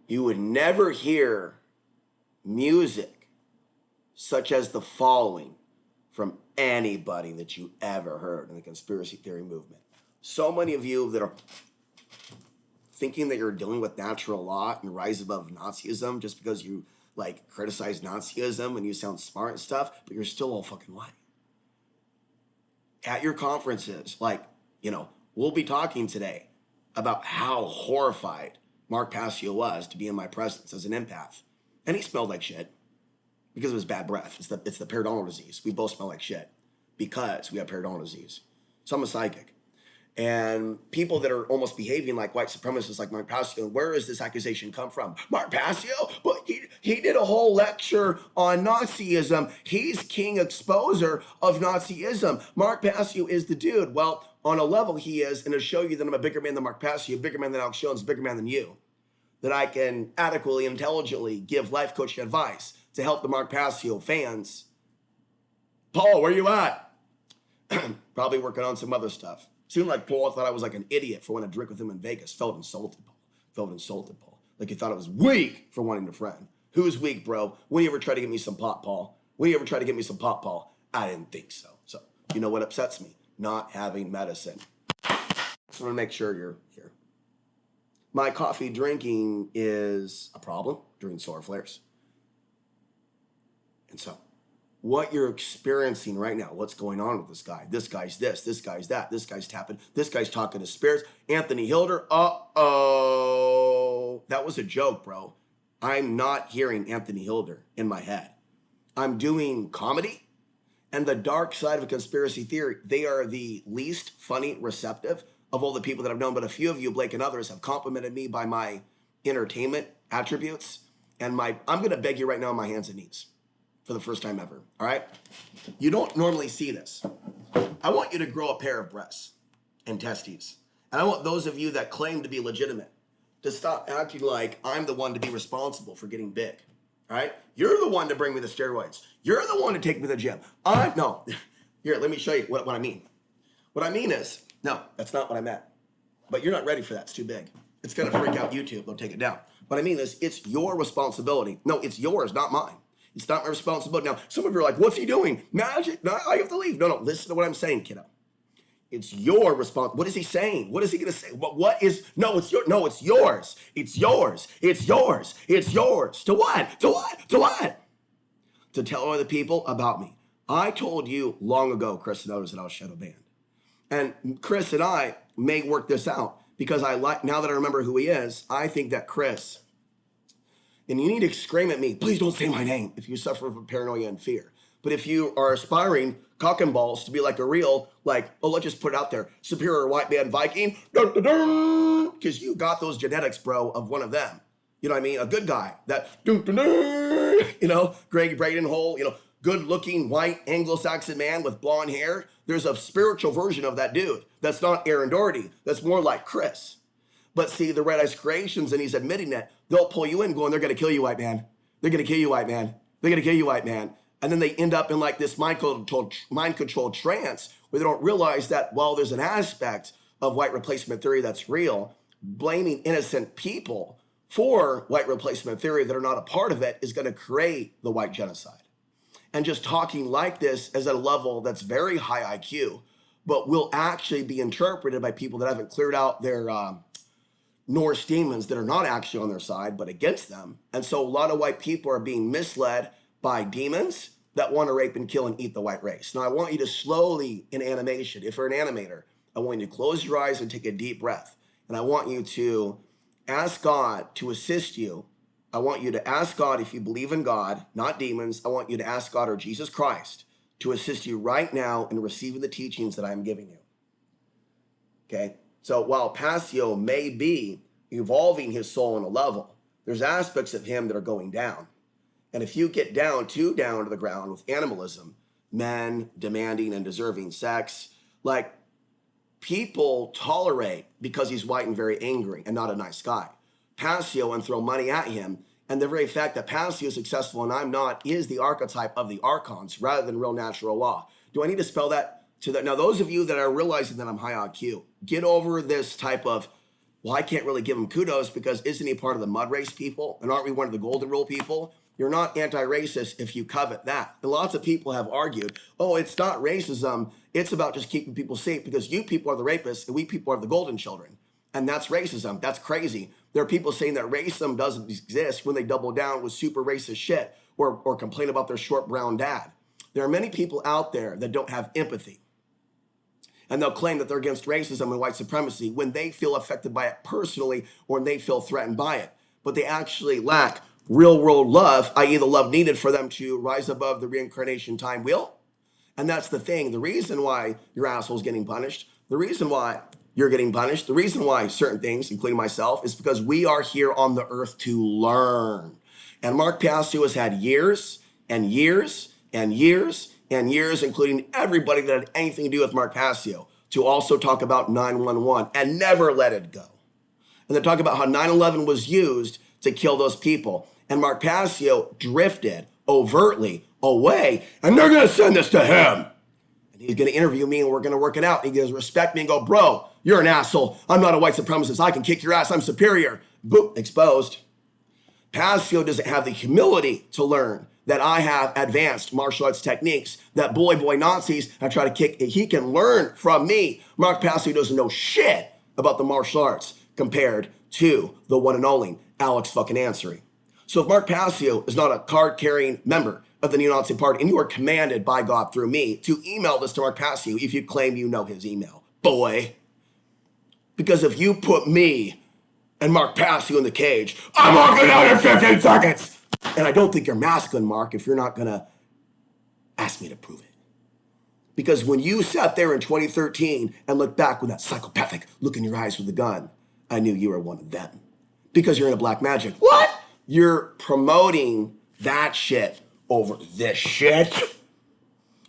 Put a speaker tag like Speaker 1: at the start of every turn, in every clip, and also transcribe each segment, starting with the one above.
Speaker 1: You would never hear music such as the following from anybody that you ever heard in the conspiracy theory movement. So many of you that are thinking that you're dealing with natural law and rise above Nazism just because you like criticize Nazism and you sound smart and stuff, but you're still all fucking white. At your conferences, like, we'll be talking today about how horrified Mark Passio was to be in my presence as an empath. And he smelled like shit because of his bad breath. It's the periodontal disease. We both smell like shit because we have periodontal disease. So I'm a psychic. And people that are almost behaving like white supremacists like Mark Passio, where does this accusation come from? Mark Passio? But he did a whole lecture on Nazism. He's king exposer of Nazism. Mark Passio is the dude. Well, on a level he is, and to show you that I'm a bigger man than Mark Passio, bigger man than Alex Jones, bigger man than you, that I can adequately, intelligently give life coaching advice to help the Mark Passio fans. Paul, where you at? Probably working on some other stuff. Seemed like Paul thought I was like an idiot for wanting to drink with him in Vegas. Felt insulted, Paul. Felt insulted, Paul. Like he thought I was weak for wanting to friend. Who's weak, bro? When you ever try to get me some pot, Paul? When you ever try to get me some pot, Paul? I didn't think so. So, you know what upsets me? Not having medicine. So I want to make sure you're here. My coffee drinking is a problem during solar flares. And so, what you're experiencing right now, what's going on with this guy? This guy's this guy's that, this guy's tapping, this guy's talking to spirits. Anthony Hilder, uh-oh. That was a joke, bro. I'm not hearing Anthony Hilder in my head. I'm doing comedy, and the dark side of a conspiracy theory, they are the least funny receptive of all the people that I've known, but a few of you, Blake and others, have complimented me by my entertainment attributes, and I'm going to beg you right now on my hands and knees. For the first time ever, all right? You don't normally see this. I want you to grow a pair of breasts and testes. And I want those of you that claim to be legitimate to stop acting like I'm the one to be responsible for getting big, all right? You're the one to bring me the steroids. You're the one to take me to the gym. No. Here, let me show you what I mean. What I mean is, no, that's not what I meant. But you're not ready for that. It's too big. It's going to freak out YouTube. They'll take it down. What I mean is, it's your responsibility. No, it's yours, not mine. It's not my responsibility. Now, some of you are like, what's he doing? Magic? No, I have to leave. No, listen to what I'm saying, kiddo. It's your responsibility. What is he saying? What is he going to say? It's yours. It's yours. It's yours. It's yours. To what? To what? To what? To tell other people about me. I told you long ago, Chris knows that I was shadow banned. And Chris and I may work this out because now that I remember who he is, I think that Chris, and you need to scream at me, please don't say my name if you suffer from paranoia and fear. But if you are aspiring cock and balls to be like a real, let's just put it out there, superior white man Viking, because you got those genetics, bro, of one of them. You know what I mean? A good guy, that, Greg Bradenhole, good looking white Anglo-Saxon man with blonde hair. There's a spiritual version of that dude. That's not Aaron Doherty. That's more like Chris. But see, the Red Ice Creations, and he's admitting that, they'll pull you in going, they're going to kill you, white man. They're going to kill you, white man. They're going to kill you, white man. And then they end up in like this mind-controlled trance where they don't realize that while there's an aspect of white replacement theory that's real, blaming innocent people for white replacement theory that are not a part of it is going to create the white genocide. And just talking like this is at a level that's very high IQ, but will actually be interpreted by people that haven't cleared out their Norse demons that are not actually on their side, but against them. And so a lot of white people are being misled by demons that want to rape and kill and eat the white race. Now, I want you to slowly, in animation, if you're an animator, I want you to close your eyes and take a deep breath. And I want you to ask God to assist you. I want you to ask God, if you believe in God, not demons, I want you to ask God or Jesus Christ to assist you right now in receiving the teachings that I am giving you. Okay? So while Passio may be evolving his soul on a level, there's aspects of him that are going down. And if you get down to the ground with animalism, men demanding and deserving sex, like people tolerate because he's white and very angry and not a nice guy. Passio and throw money at him. And the very fact that Passio is successful and I'm not is the archetype of the archons rather than real natural law. Do I need to spell that to that? Now, those of you that are realizing that I'm high IQ, get over this type of, well, I can't really give him kudos because isn't he part of the mud race people? And aren't we one of the golden rule people? You're not anti-racist if you covet that. And lots of people have argued, oh, it's not racism. It's about just keeping people safe because you people are the rapists and we people are the golden children. And that's racism. That's crazy. There are people saying that racism doesn't exist when they double down with super racist shit or complain about their short brown dad. There are many people out there that don't have empathy. And they'll claim that they're against racism and white supremacy when they feel affected by it personally or when they feel threatened by it. But they actually lack real world love, i.e. the love needed for them to rise above the reincarnation time wheel. And that's the thing. The reason why your asshole's getting punished, the reason why you're getting punished, the reason why certain things, including myself, is because we are here on the earth to learn. And Mark Passio has had years and years and years and years, including everybody that had anything to do with Mark Passio, to also talk about 911 and never let it go. And they talk about how 9/11 was used to kill those people. And Mark Passio drifted overtly away, and they're going to send this to him. And he's going to interview me, and we're going to work it out. And he goes, respect me, and go, bro, you're an asshole. I'm not a white supremacist. I can kick your ass. I'm superior. Boop, exposed. Passio doesn't have the humility to learn that I have advanced martial arts techniques that boy Nazis have tried to kick. He can learn from me. Mark Passio doesn't know shit about the martial arts compared to the one and only Alex fucking Ansary. So if Mark Passio is not a card-carrying member of the neo-Nazi party, and you are commanded by God through me to email this to Mark Passio if you claim you know his email, boy. Because if you put me and Mark Passio in the cage, I'm walking out in 15 seconds. And I don't think you're masculine, Mark, if you're not going to ask me to prove it. Because when you sat there in 2013 and looked back with that psychopathic look in your eyes with the gun, I knew you were one of them. Because you're in a black magic. What? You're promoting that shit over this shit.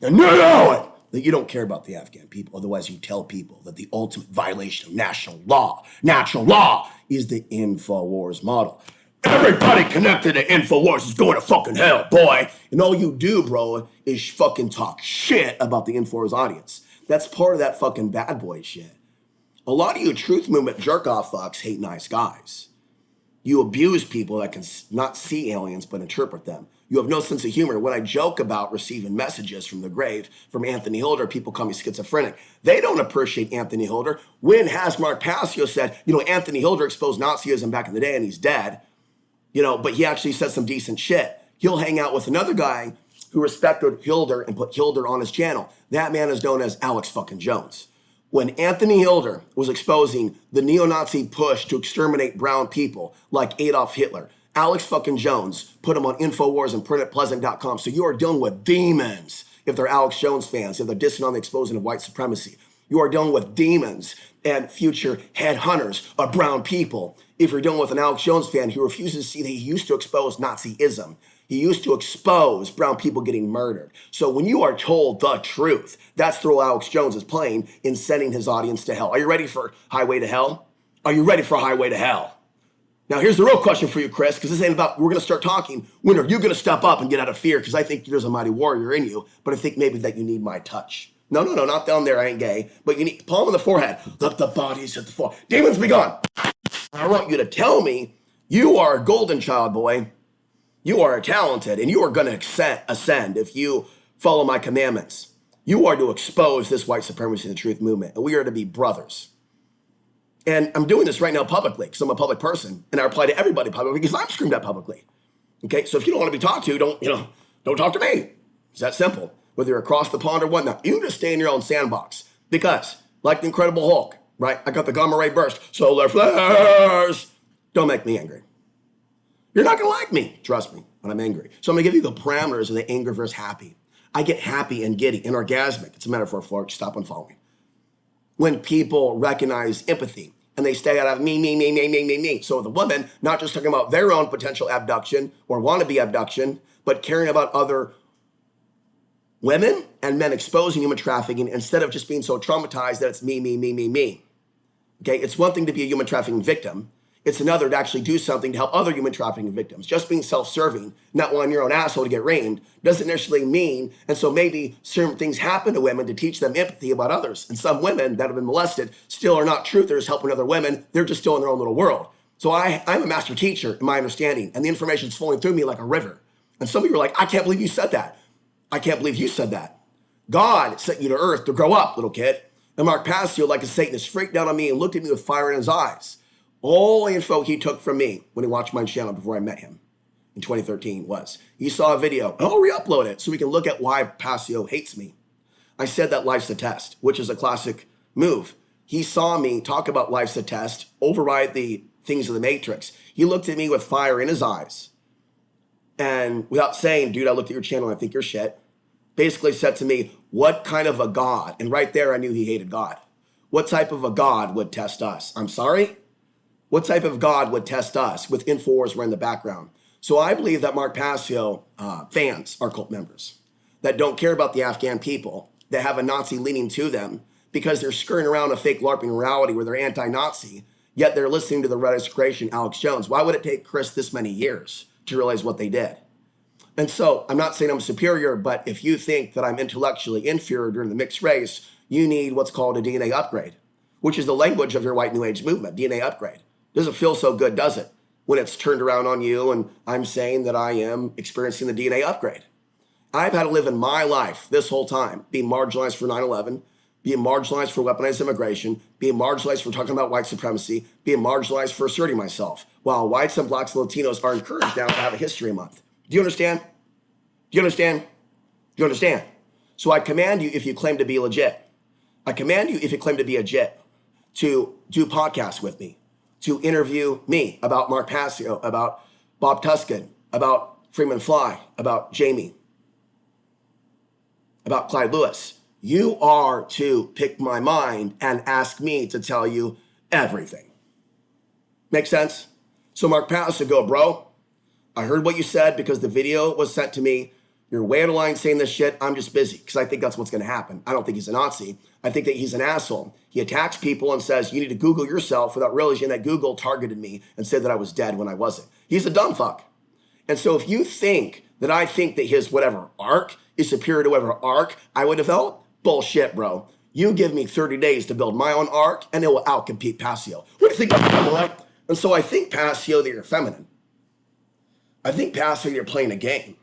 Speaker 1: And you know it. That you don't care about the Afghan people. Otherwise, you tell people that the ultimate violation of natural law, is the Infowars model. Everybody connected to Infowars is going to fucking hell, boy. And all you do, bro, is fucking talk shit about the Infowars audience. That's part of that fucking bad boy shit. A lot of you truth movement jerk-off fucks hate nice guys. You abuse people that can not see aliens but interpret them. You have no sense of humor. When I joke about receiving messages from the grave from Anthony Holder, people call me schizophrenic. They don't appreciate Anthony Holder. When has Mark Passio said, Anthony Holder exposed Nazism back in the day and he's dead, but he actually said some decent shit. He'll hang out with another guy who respected Hilder and put Hilder on his channel. That man is known as Alex fucking Jones. When Anthony Hilder was exposing the neo-Nazi push to exterminate brown people like Adolf Hitler, Alex fucking Jones put him on Infowars and printitpleasant.com. So you are dealing with demons if they're Alex Jones fans, if they're dissing on the exposing of white supremacy. You are dealing with demons and future headhunters of brown people if you're dealing with an Alex Jones fan who refuses to see that he used to expose Nazism. He used to expose brown people getting murdered. So when you are told the truth, that's the role Alex Jones is playing in sending his audience to hell. Are you ready for Highway to Hell? Are you ready for Highway to Hell? Now, here's the real question for you, Chris, because this ain't about, we're going to start talking. When are you going to step up and get out of fear? Because I think there's a mighty warrior in you, but I think maybe that you need my touch. No, not down there, I ain't gay. But you need palm on the forehead. Let the bodies at the floor. Demons be gone. I want you to tell me you are a golden child, boy. You are talented, and you are going to ascend if you follow my commandments. You are to expose this white supremacy and the truth movement, and we are to be brothers. And I'm doing this right now publicly because I'm a public person, and I reply to everybody publicly because I'm screamed at publicly. Okay, so if you don't want to be talked to, don't talk to me. It's that simple. Whether you're across the pond or whatnot, you just stay in your own sandbox. Because, like the Incredible Hulk, right? I got the gamma ray burst, solar flares. Don't make me angry. You're not gonna like me, trust me, when I'm angry. So I'm gonna give you the parameters of the anger versus happy. I get happy and giddy and orgasmic. It's a metaphor for it. Stop unfollowing. When people recognize empathy and they stay out of me. So the woman, not just talking about their own potential abduction or wannabe abduction, but caring about other women and men exposing human trafficking instead of just being so traumatized that it's me. Okay, it's one thing to be a human trafficking victim. It's another to actually do something to help other human trafficking victims. Just being self-serving, not wanting your own asshole to get reamed, doesn't necessarily mean, and so maybe certain things happen to women to teach them empathy about others. And some women that have been molested still are not truthers helping other women. They're just still in their own little world. So I'm a master teacher in my understanding, and the information's flowing through me like a river. And some of you are like, I can't believe you said that. I can't believe you said that. God sent you to earth to grow up, little kid. And Mark Passio, like a Satanist, freaked out on me and looked at me with fire in his eyes. All the info he took from me when he watched my channel before I met him in 2013 was, he saw a video, I'll re-upload it so we can look at why Passio hates me. I said that life's a test, which is a classic move. He saw me talk about life's a test, override the things of the matrix. He looked at me with fire in his eyes. And without saying, dude, I looked at your channel and I think you're shit, basically said to me, what kind of a God? And right there, I knew he hated God. What type of a God would test us? I'm sorry? What type of God would test us? With Infowars, we're in the background. So I believe that Mark Passio fans are cult members that don't care about the Afghan people, that have a Nazi leaning to them because they're skirting around a fake LARPing reality where they're anti-Nazi, yet they're listening to the Red creation, Alex Jones. Why would it take Chris this many years to realize what they did? And so I'm not saying I'm superior, but if you think that I'm intellectually inferior during the mixed race, you need what's called a DNA upgrade, which is the language of your white New Age movement, DNA upgrade. Doesn't feel so good, does it? When it's turned around on you and I'm saying that I am experiencing the DNA upgrade. I've had to live in my life this whole time, being marginalized for 9/11, being marginalized for weaponized immigration, being marginalized for talking about white supremacy, being marginalized for asserting myself, while whites and blacks and Latinos are encouraged now to have a history month. Do you understand? Do you understand? Do you understand? So I command you, if you claim to be legit, I command you, if you claim to be a jet, to do podcasts with me, to interview me about Mark Passio, about Bob Tuscan, about Freeman Fly, about Jamie, about Clyde Lewis. You are to pick my mind and ask me to tell you everything. Make sense? So Mark Passio, go, bro, I heard what you said because the video was sent to me. You're way out of line saying this shit. I'm just busy because I think that's what's going to happen. I don't think he's a Nazi. I think that he's an asshole. He attacks people and says, you need to Google yourself without realizing that Google targeted me and said that I was dead when I wasn't. He's a dumb fuck. And so if you think that I think that his whatever arc is superior to whatever arc I would develop, bullshit, bro. You give me 30 days to build my own arc and it will outcompete Passio. What do you think about that? And so I think, Passio, that you're feminine. I think, Passio, you're playing a game.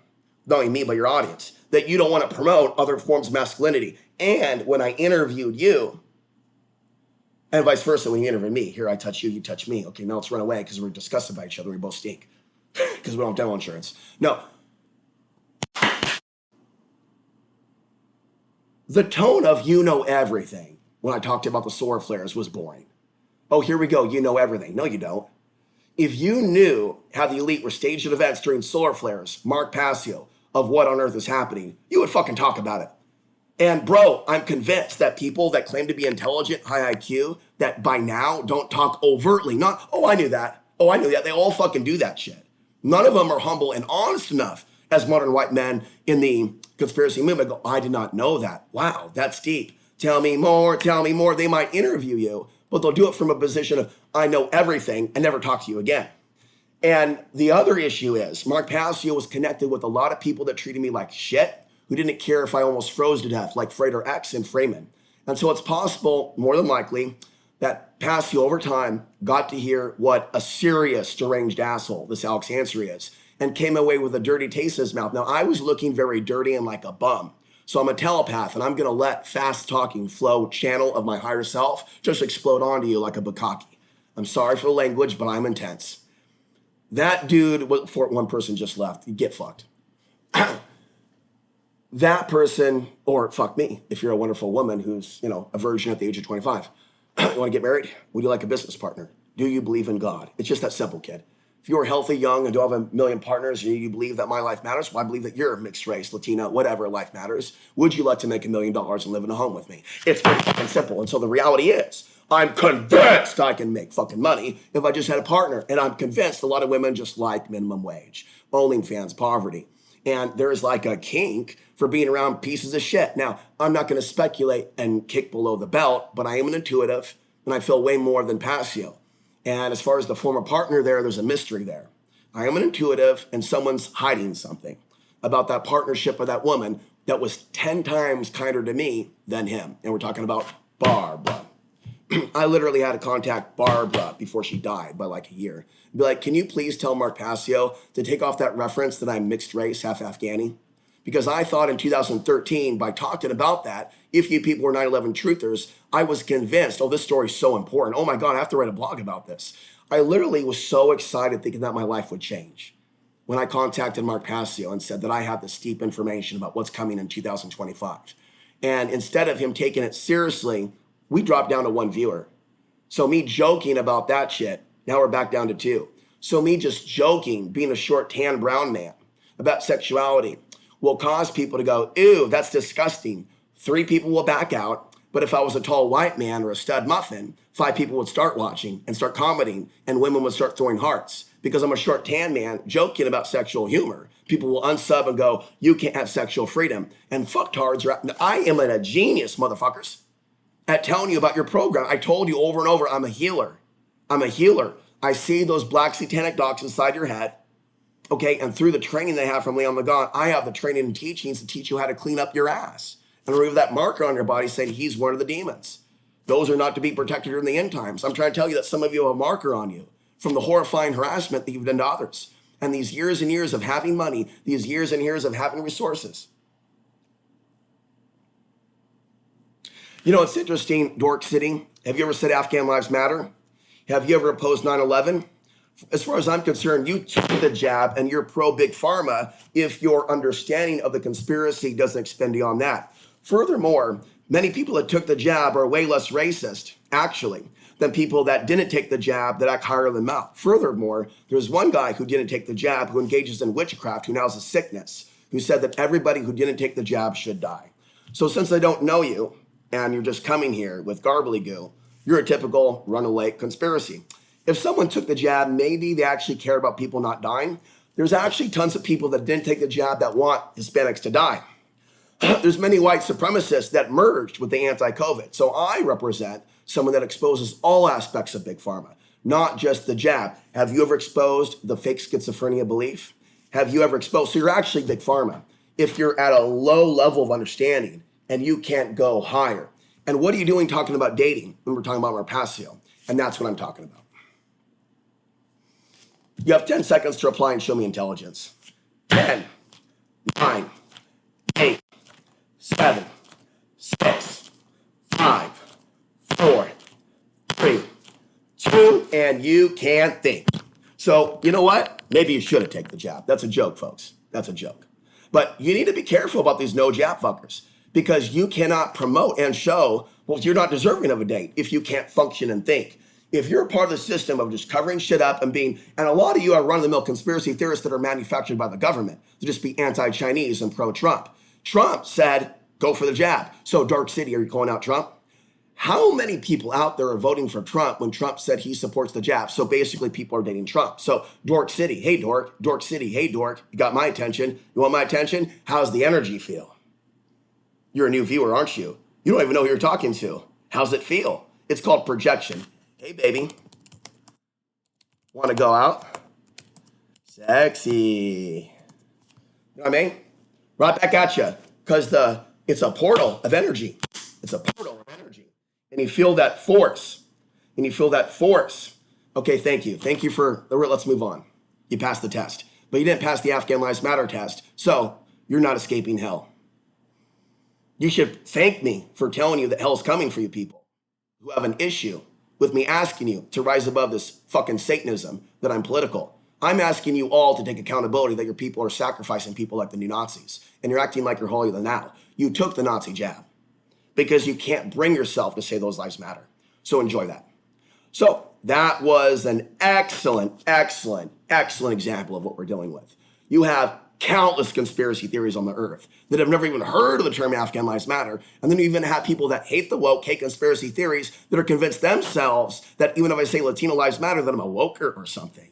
Speaker 1: Not only me, but your audience, that you don't want to promote other forms of masculinity. And when I interviewed you, and vice versa, when you interviewed me, here I touch you, you touch me. Okay, now let's run away because we're disgusted by each other. We both stink because we don't have dental insurance. No. The tone of you know everything when I talked about the solar flares was boring. Oh, here we go. You know everything. No, you don't. If you knew how the elite were staged at events during solar flares, Mark Passio, of what on earth is happening, you would fucking talk about it. And bro, I'm convinced that people that claim to be intelligent, high IQ, that by now don't talk overtly, not, oh, I knew that. Oh, I knew that. They all fucking do that shit. None of them are humble and honest enough as modern white men in the conspiracy movement go, I did not know that. Wow, that's deep. Tell me more, tell me more. They might interview you, but they'll do it from a position of, I know everything and never talk to you again. And the other issue is Mark Passio was connected with a lot of people that treated me like shit, who didn't care if I almost froze to death, like Frater X and Freeman. And so it's possible, more than likely, that Passio over time got to hear what a serious deranged asshole this Alex Ansary is and came away with a dirty taste in his mouth. Now, I was looking very dirty and like a bum. So I'm a telepath, and I'm going to let fast-talking flow channel of my higher self just explode onto you like a bukkake. I'm sorry for the language, but I'm intense. That dude, one person just left. You get fucked. That person, or fuck me, if you're a wonderful woman who's, a virgin at the age of 25. You want to get married? Would you like a business partner? Do you believe in God? It's just that simple, kid. If you're healthy, young, and don't have a million partners, and you believe that my life matters, well, I believe that you're mixed race, Latina, whatever, life matters. Would you like to make $1 million and live in a home with me? It's pretty fucking simple. And so the reality is, I'm convinced I can make fucking money if I just had a partner. And I'm convinced a lot of women just like minimum wage, OnlyFans, poverty. And there's like a kink for being around pieces of shit. Now, I'm not going to speculate and kick below the belt, but I am an intuitive, and I feel way more than Passio. And as far as the former partner there's a mystery there. I am an intuitive, and someone's hiding something about that partnership with that woman that was 10 times kinder to me than him. And we're talking about Barbara. I literally had to contact Barbara before she died by like a year. Be like, can you please tell Mark Passio to take off that reference that I'm mixed race, half Afghani? Because I thought in 2013, by talking about that, if you people were 9/11 truthers, I was convinced, oh, this story's so important. Oh my God, I have to write a blog about this. I literally was so excited thinking that my life would change when I contacted Mark Passio and said that I have this deep information about what's coming in 2025. And instead of him taking it seriously, we dropped down to 1 viewer. So me joking about that shit, now we're back down to 2. So me just joking, being a short, tan, brown man about sexuality will cause people to go, ew, that's disgusting. 3 people will back out. But if I was a tall white man or a stud muffin, 5 people would start watching and start commenting, and women would start throwing hearts. Because I'm a short, tan man joking about sexual humor, people will unsub and go, you can't have sexual freedom. And fucktards I am a genius, motherfuckers, at telling you about your program. I told you over and over, I'm a healer. I'm a healer. I see those black satanic dogs inside your head. Okay, and through the training they have from Leon Lagan, I have the training and teachings to teach you how to clean up your ass and remove that marker on your body saying he's one of the demons. Those are not to be protected during the end times. I'm trying to tell you that some of you have a marker on you from the horrifying harassment that you've done to others. And these years and years of having money, these years and years of having resources. You know, it's interesting, Dork City. Have you ever said Afghan lives matter? Have you ever opposed 9/11? As far as I'm concerned, you took the jab and you're pro-big pharma if your understanding of the conspiracy doesn't extend beyond that. Furthermore, many people that took the jab are way less racist, actually, than people that didn't take the jab that act higher than mouth. Furthermore, there's one guy who didn't take the jab who engages in witchcraft, who now has a sickness, who said that everybody who didn't take the jab should die. So since I don't know you and you're just coming here with garbly-goo, you're a typical runaway conspiracy. If someone took the jab, maybe they actually care about people not dying. There's actually tons of people that didn't take the jab that want Hispanics to die. There's many white supremacists that merged with the anti-COVID. So I represent someone that exposes all aspects of big pharma, not just the jab. Have you ever exposed the fake schizophrenia belief? Have you ever exposed? So you're actually big pharma if you're at a low level of understanding and you can't go higher. And what are you doing talking about dating when we're talking about our Passio? And that's what I'm talking about. You have 10 seconds to reply and show me intelligence. 10, 9, 8, 7, 6, 5, 4, 3, 2, and you can't think. So, you know what? Maybe you should have taken the jab. That's a joke, folks. That's a joke. But you need to be careful about these no jab fuckers because you cannot promote and show, well, you're not deserving of a date if you can't function and think. If you're a part of the system of just covering shit up and being, and a lot of you are run-of-the-mill conspiracy theorists that are manufactured by the government to just be anti-Chinese and pro-Trump. Trump said, go for the jab. So Dark City, are you calling out Trump? How many people out there are voting for Trump when Trump said he supports the jab? So basically people are dating Trump. So Dork City, hey Dork. Dork City, hey Dork. You got my attention. You want my attention? How's the energy feel? You're a new viewer, aren't you? You don't even know who you're talking to. How's it feel? It's called projection. Hey, baby. Want to go out? Sexy. You know what I mean? Right back at you. Because it's a portal of energy. It's a portal of energy. And you feel that force. And you feel that force. Okay, thank you. Thank you for, let's move on. You passed the test. But you didn't pass the Afghan Lives Matter test. So you're not escaping hell. You should thank me for telling you that hell's coming for you people who have an issue with me asking you to rise above this fucking Satanism that I'm political. I'm asking you all to take accountability that your people are sacrificing people like the new Nazis. And you're acting like you're holier than thou. You took the Nazi jab because you can't bring yourself to say those lives matter. So enjoy that. So that was an excellent, excellent, excellent example of what we're dealing with. You have countless conspiracy theories on the earth that have never even heard of the term Afghan Lives Matter. And then you even have people that hate the woke, hate conspiracy theories that are convinced themselves that even if I say Latino lives matter, that I'm a woker or something.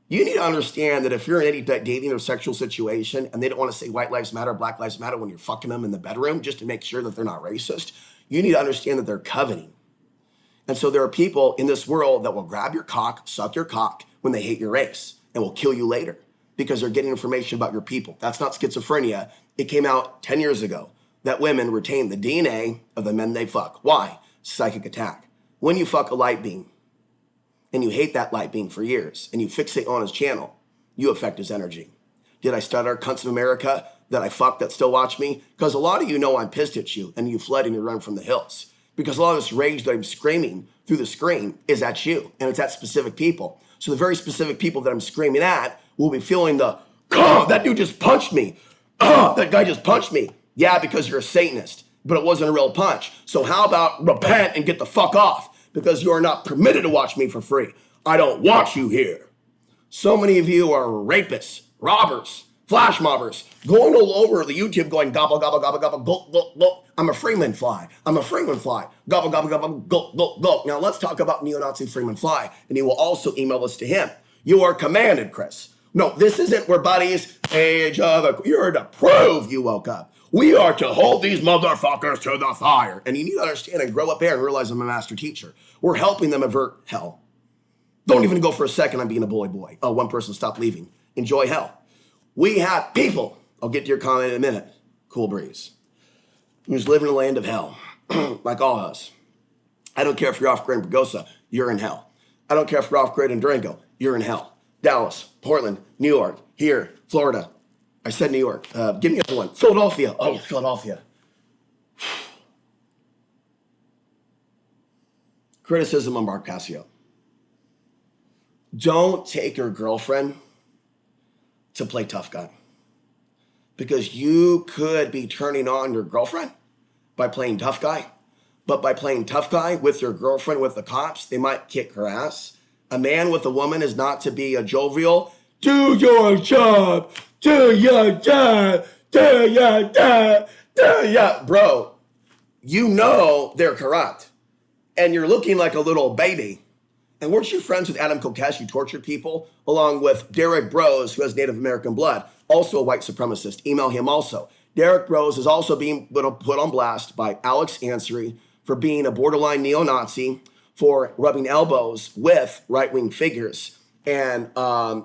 Speaker 1: You need to understand that if you're in any dating or sexual situation and they don't want to say white lives matter, black lives matter when you're fucking them in the bedroom just to make sure that they're not racist, you need to understand that they're coveting. And so there are people in this world that will grab your cock, suck your cock when they hate your race, and will kill you later because they're getting information about your people. That's not schizophrenia. It came out 10 years ago that women retain the DNA of the men they fuck. Why? Psychic attack. When you fuck a light being and you hate that light being for years and you fixate on his channel, you affect his energy. Did I stutter cunts of America that I fuck that still watch me? Because a lot of you know I'm pissed at you and you fled and you run from the hills. Because a lot of this rage that I'm screaming through the screen is at you, and it's at specific people. So the very specific people that I'm screaming at will be feeling the, oh, that dude just punched me. Oh, that guy just punched me. Yeah, because you're a Satanist, but it wasn't a real punch. So how about repent and get the fuck off? Because you are not permitted to watch me for free. I don't want you here. So many of you are rapists, robbers, flash mobbers, going all over the YouTube going gobble, gobble, gobble, gobble, gulp, gulp, gulp. I'm a Freeman fly. I'm a Freeman fly. Gobble, gobble, gobble, gulp, gulp, gulp. Now let's talk about neo-Nazi Freeman fly. And he will also email this to him. You are commanded, Chris. No, this isn't we're buddies. Age of you're to prove you woke up. We are to hold these motherfuckers to the fire. And you need to understand and grow up there and realize I'm a master teacher. We're helping them avert hell. Don't even go for a second on being a bully boy. Oh, one person stopped leaving. Enjoy hell. We have people, I'll get to your comment in a minute, Cool Breeze, who's living in the land of hell, like all of us. I don't care if you're off-grid in Pagosa, you're in hell. I don't care if you're off-grid in Durango, you're in hell. Dallas, Portland, New York, here, Florida. I said New York. Give me another one. Philadelphia. Oh, Philadelphia. Criticism on Mark Passio. Don't take your girlfriend to play tough guy, because you could be turning on your girlfriend by playing tough guy, but by playing tough guy with your girlfriend with the cops, they might kick her ass. A man with a woman is not to be a jovial, do your job, do your job, do your job, do your, bro, you know they're corrupt and you're looking like a little baby. And weren't you friends with Adam Kokesh, who tortured people, along with Derek Brose, who has Native American blood, also a white supremacist? Email him also. Derek Brose is also being put on blast by Alex Ansary for being a borderline neo-Nazi, for rubbing elbows with right-wing figures and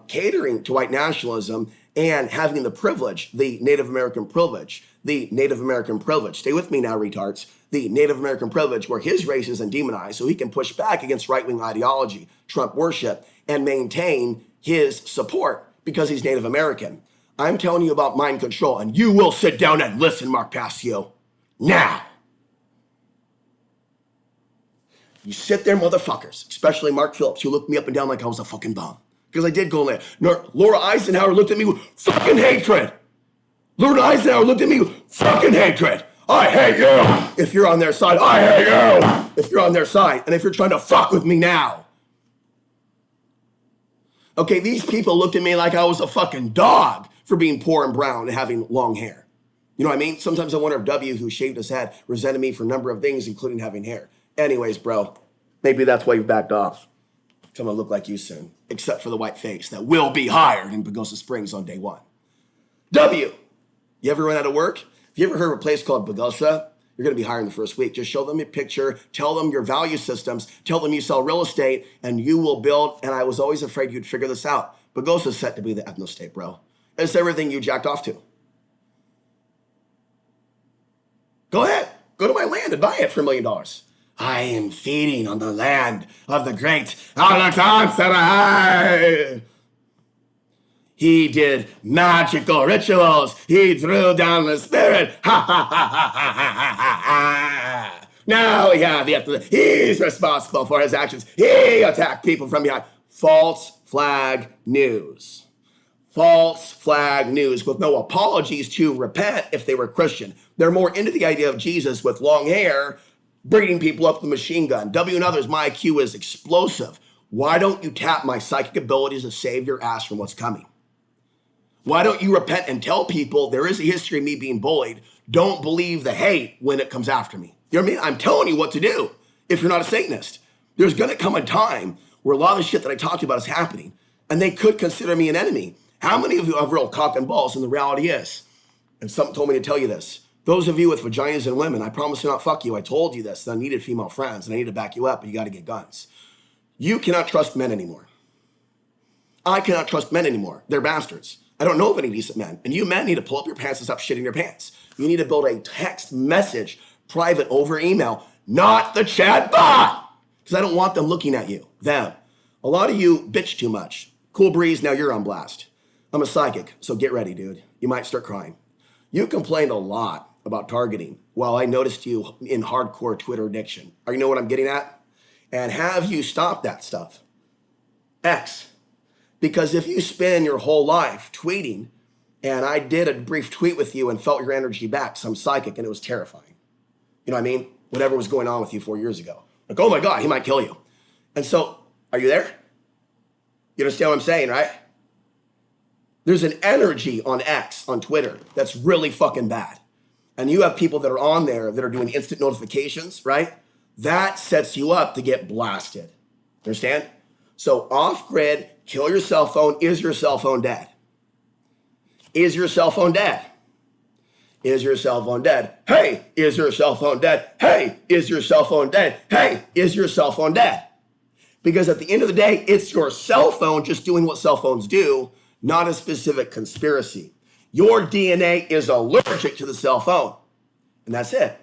Speaker 1: catering to white nationalism and having the privilege, the Native American privilege, the Native American privilege. Stay with me now, retards. The Native American privilege, where his race isn't demonized, so he can push back against right-wing ideology, Trump worship, and maintain his support because he's Native American. I'm telling you about mind control, and you will sit down and listen, Mark Passio. Now. You sit there, motherfuckers, especially Mark Phillips, who looked me up and down like I was a fucking bum. Because I did go in there. Laura Eisenhower looked at me with fucking hatred. Laura Eisenhower looked at me with fucking hatred. I hate you. If you're on their side, I hate you. If you're on their side, and if you're trying to fuck with me now. Okay, these people looked at me like I was a fucking dog for being poor and brown and having long hair. You know what I mean? Sometimes I wonder if W, who shaved his head, resented me for a number of things, including having hair. Anyways, bro, maybe that's why you backed off. I'm gonna look like you soon, except for the white face that will be hired in Pagosa Springs on day one. W, you ever run out of work? Have you ever heard of a place called Pagosa? You're going to be hiring the first week. Just show them a picture, tell them your value systems, tell them you sell real estate, and you will build. And I was always afraid you'd figure this out. Pagosa is set to be the ethno state, bro. It's everything you jacked off to. Go ahead. Go to my land and buy it for $1 million. I am feeding on the land of the great Alexander. He did magical rituals. He drew down the spirit. Ha, ha, ha, ha, ha, ha, ha, ha. Now we have he's responsible for his actions. He attacked people from behind. False flag news. False flag news with no apologies to repent if they were Christian. They're more into the idea of Jesus with long hair, bringing people up with a machine gun. W and others, my IQ is explosive. Why don't you tap my psychic abilities to save your ass from what's coming? Why don't you repent and tell people there is a history of me being bullied? Don't believe the hate when it comes after me. You know what I mean? I'm telling you what to do if you're not a Satanist. There's going to come a time where a lot of the shit that I talked about is happening, and they could consider me an enemy. How many of you have real cock and balls? And the reality is, and something told me to tell you this, Those of you with vaginas and women, I promise to not fuck you. I told you this. I needed female friends and I need to back you up, but you got to get guns. You cannot trust men anymore. I cannot trust men anymore. They're bastards. I don't know of any decent men. And you men need to pull up your pants and stop shitting your pants. You need to build a text message, private over email, not the chat bot. Because I don't want them looking at you, them. A lot of you bitch too much. Cool breeze, now you're on blast. I'm a psychic, so get ready, dude. You might start crying. You complained a lot about targeting. Well, I noticed you in hardcore Twitter addiction. You know what I'm getting at? And have you stopped that stuff? X. Because if you spend your whole life tweeting, and I did a brief tweet with you and felt your energy back, so I'm psychic, and it was terrifying. You know what I mean? Whatever was going on with you 4 years ago. Like, oh my God, he might kill you. And so, are you there? You understand what I'm saying, right? There's an energy on X, on Twitter, that's really fucking bad. And you have people that are on there that are doing instant notifications, right? That sets you up to get blasted. Understand? So off grid, kill your cell phone. Is your cell phone dead? Is your cell phone dead? Is your cell phone dead? Hey, is your cell phone dead? Hey, is your cell phone dead? Hey, is your cell phone dead? Because at the end of the day, it's your cell phone just doing what cell phones do, not a specific conspiracy. Your DNA is allergic to the cell phone. And that's it.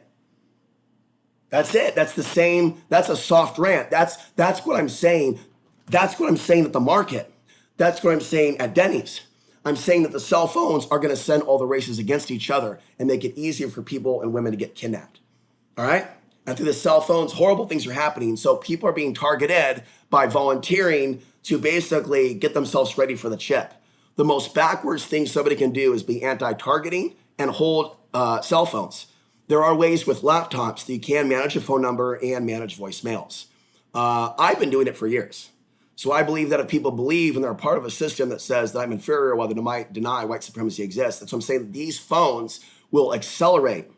Speaker 1: That's it. That's the same. That's a soft rant. That's what I'm saying. That's what I'm saying at the market. That's what I'm saying at Denny's. I'm saying that the cell phones are going to send all the races against each other and make it easier for people and women to get kidnapped. All right? And through the cell phones, horrible things are happening. So people are being targeted by volunteering to basically get themselves ready for the chip. The most backwards thing somebody can do is be anti-targeting and hold cell phones. There are ways with laptops that you can manage a phone number and manage voicemails. I've been doing it for years. So I believe that if people believe and they're a part of a system that says that I'm inferior while they might deny white supremacy exists, that's what I'm saying. That these phones will accelerate.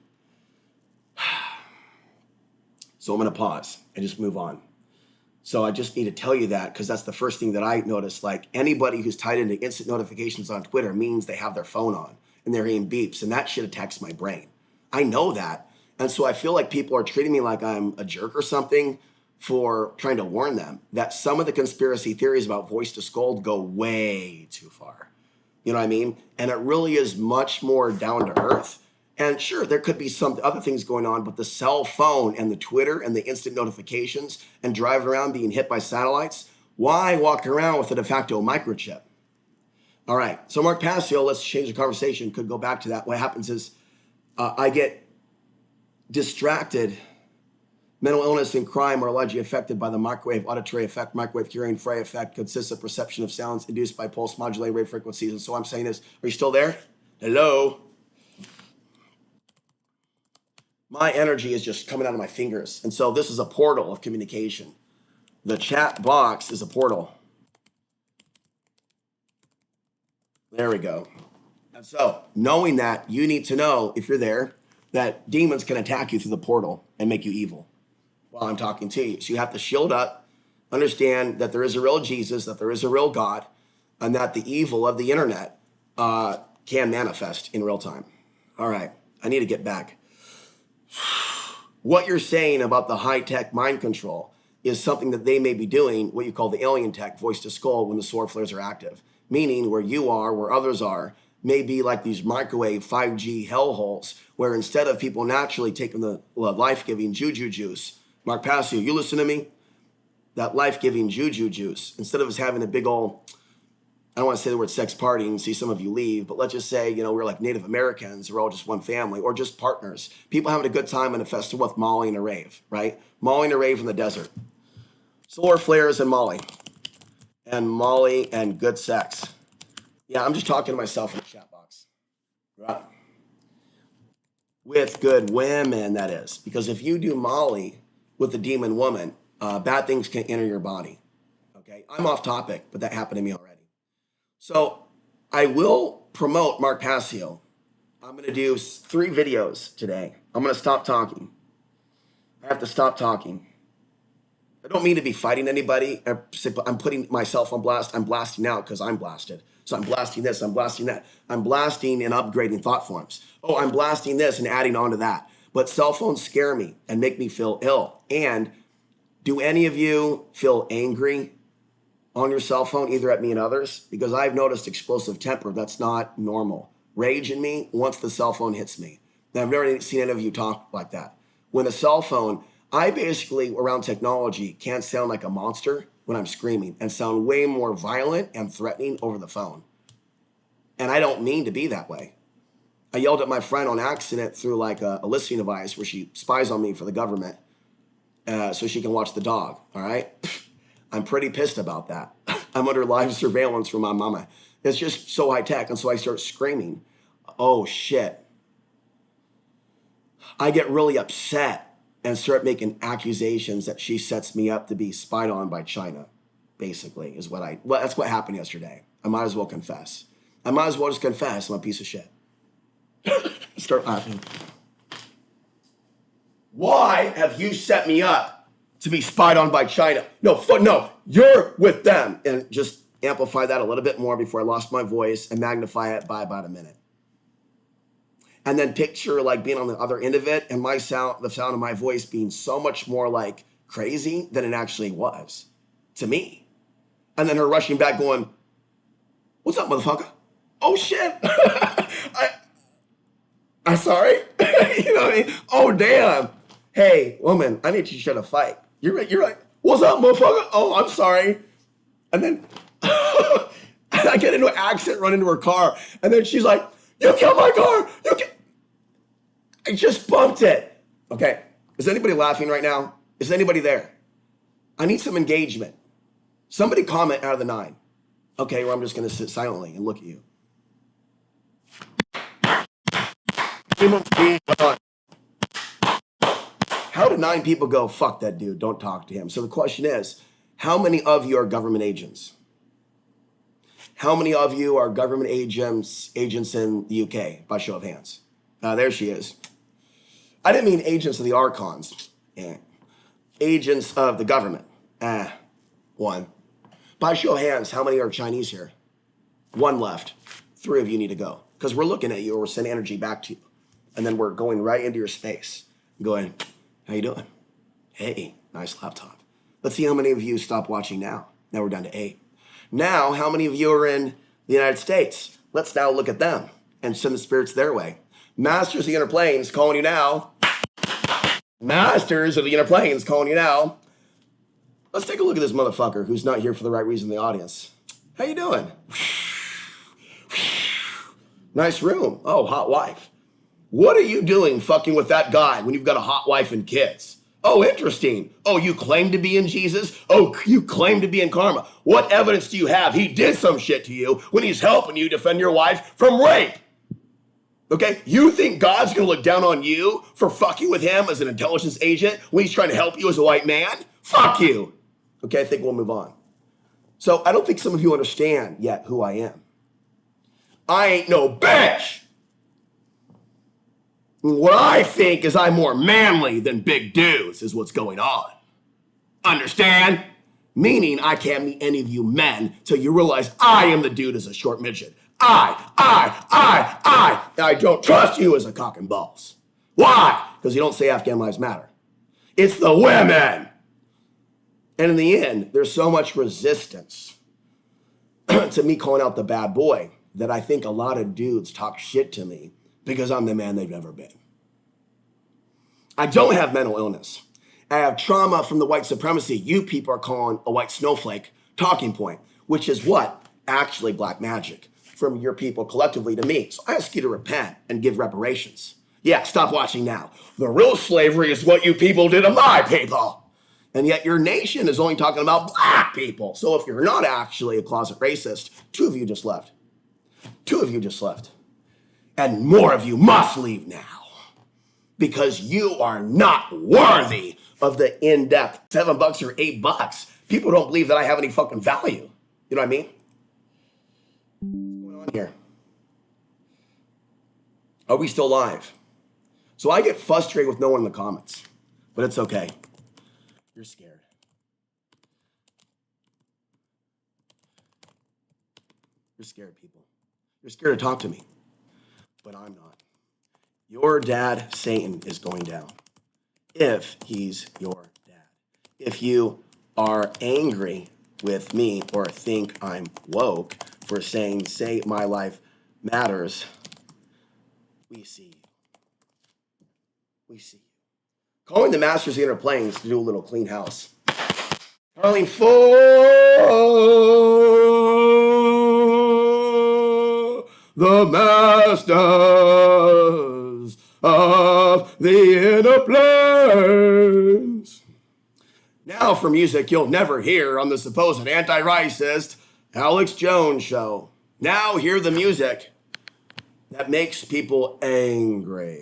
Speaker 1: So I'm going to pause and just move on. So I just need to tell you that because that's the first thing that I noticed. Like anybody who's tied into instant notifications on Twitter means they have their phone on and they're getting beeps, and that shit attacks my brain. I know that. And so I feel like people are treating me like I'm a jerk or something for trying to warn them that some of the conspiracy theories about voice to scold go way too far. You know what I mean? And it really is much more down to earth. And sure, there could be some other things going on, but the cell phone and the Twitter and the instant notifications and driving around being hit by satellites, why walk around with a de facto microchip? All right, so Mark Passio, let's change the conversation, could go back to that. What happens is I get distracted. Mental illness and crime are largely affected by the microwave auditory effect, microwave hearing fray effect, consists of perception of sounds induced by pulse modulated wave frequencies. And so I'm saying is, are you still there? Hello? My energy is just coming out of my fingers. And so this is a portal of communication. The chat box is a portal. There we go. And so knowing that, you need to know, if you're there, that demons can attack you through the portal and make you evil while I'm talking to you. So you have to shield up, understand that there is a real Jesus, that there is a real God, and that the evil of the internet can manifest in real time. All right, I need to get back. What you're saying about the high-tech mind control is something that they may be doing, what you call the alien tech, voice to skull, when the sword flares are active. Meaning where you are, where others are, may be like these microwave 5G hellholes, where instead of people naturally taking the life-giving juju juice, Mark Passio, you listen to me? That life-giving juju juice, instead of us having a big old, I don't want to say the word sex party and see some of you leave, but let's just say, you know, we're like Native Americans, we're all just one family, or just partners. People having a good time in a festival with Molly and a rave, right? Molly and a rave in the desert. Solar flares and Molly. And Molly and good sex. Yeah, I'm just talking to myself in the chat box. Right? With good women, that is. Because if you do Molly with a demon woman, bad things can enter your body. Okay, I'm off topic, but that happened to me already. So I will promote Mark Passio. I'm going to do 3 videos today. I'm going to stop talking. I have to stop talking. I don't mean to be fighting anybody. I'm putting myself on blast. I'm blasting out because I'm blasted. So I'm blasting this, I'm blasting that. I'm blasting and upgrading thought forms. Oh, I'm blasting this and adding on to that. But cell phones scare me and make me feel ill. And do any of you feel angry on your cell phone, either at me and others? Because I've noticed explosive temper. That's not normal. Rage in me once the cell phone hits me. Now, I've never seen any of you talk like that. When a cell phone, I basically, around technology, can't sound like a monster when I'm screaming and sound way more violent and threatening over the phone. And I don't mean to be that way. I yelled at my friend on accident through like a listening device where she spies on me for the government so she can watch the dog, all right? I'm pretty pissed about that. I'm under live surveillance from my mama. It's just so high tech. And so I start screaming, oh shit. I get really upset and start making accusations that she sets me up to be spied on by China, basically, is what that's what happened yesterday. I might as well confess. I might as well just confess I'm a piece of shit. Start laughing. Why have you set me up to be spied on by China? No, you're with them. And just amplify that a little bit more before I lost my voice and magnify it by about a minute. And then picture like being on the other end of it and the sound of my voice being so much more like crazy than it actually was to me. And then her rushing back going, what's up, motherfucker? Oh shit. I'm sorry. You know what I mean? Oh damn. Hey, woman, I need you to a fight. You're like, what's up, motherfucker? Oh, I'm sorry. And then I get into an accident, run into her car, and then she's like, you killed my car. I just bumped it. Okay. Is anybody laughing right now? Is anybody there? I need some engagement. Somebody comment out of the 9. Okay, well, I'm just going to sit silently and look at you. How did 9 people go, fuck that dude, don't talk to him? So the question is, how many of you are government agents? How many of you are government agents in the UK, by show of hands? There she is. I didn't mean agents of the archons. Yeah. Agents of the government. 1. By show of hands, how many are Chinese here? 1 left. 3 of you need to go. Because we're looking at you or we're sending energy back to you. And then we're going right into your space. Going, how you doing? Hey, nice laptop. Let's see how many of you stop watching now. Now we're down to 8. Now, how many of you are in the United States? Let's now look at them and send the spirits their way. Masters of the inner planes calling you now. Masters of the inner planes calling you now. Let's take a look at this motherfucker who's not here for the right reason in the audience. How you doing? Nice room. Oh, hot wife. What are you doing fucking with that guy when you've got a hot wife and kids? Oh, interesting. Oh, you claim to be in Jesus? Oh, you claim to be in karma. What evidence do you have he did some shit to you when he's helping you defend your wife from rape? Okay, you think God's gonna look down on you for fucking with him as an intelligence agent when he's trying to help you as a white man? Fuck you. Okay, I think we'll move on. So I don't think some of you understand yet who I am. I ain't no bitch. What I think is I'm more manly than big dudes is what's going on. Understand? Meaning I can't meet any of you men till you realize I am the dude as a short midget. I don't trust you as a cock and balls. Why? Because you don't say Afghan lives matter. It's the women. And in the end, there's so much resistance to me calling out the bad boy that I think a lot of dudes talk shit to me because I'm the man they've never been. I don't have mental illness. I have trauma from the white supremacy you people are calling a white snowflake talking point, which is what? Actually black magic from your people collectively to me. So I ask you to repent and give reparations. Yeah, stop watching now. The real slavery is what you people did to my people. And yet your nation is only talking about black people. So if you're not actually a closet racist, 2 of you just left. 2 of you just left. And more of you must leave now. Because you are not worthy of the in-depth $7 or $8. People don't believe that I have any fucking value. You know what I mean? What's going on here? Are we still live? So I get frustrated with no one in the comments, but it's okay. You're scared. You're scared, people. You're scared to talk to me. But I'm not. Your dad, Satan, is going down. If he's your dad. If you are angry with me or think I'm woke for saying, say my life matters, we see you. We see you. Calling the masters of the inner planes to do a little clean house. Calling for the masters of the inner planes. Now for music you'll never hear on the supposed anti-racist Alex Jones show. Now hear the music that makes people angry.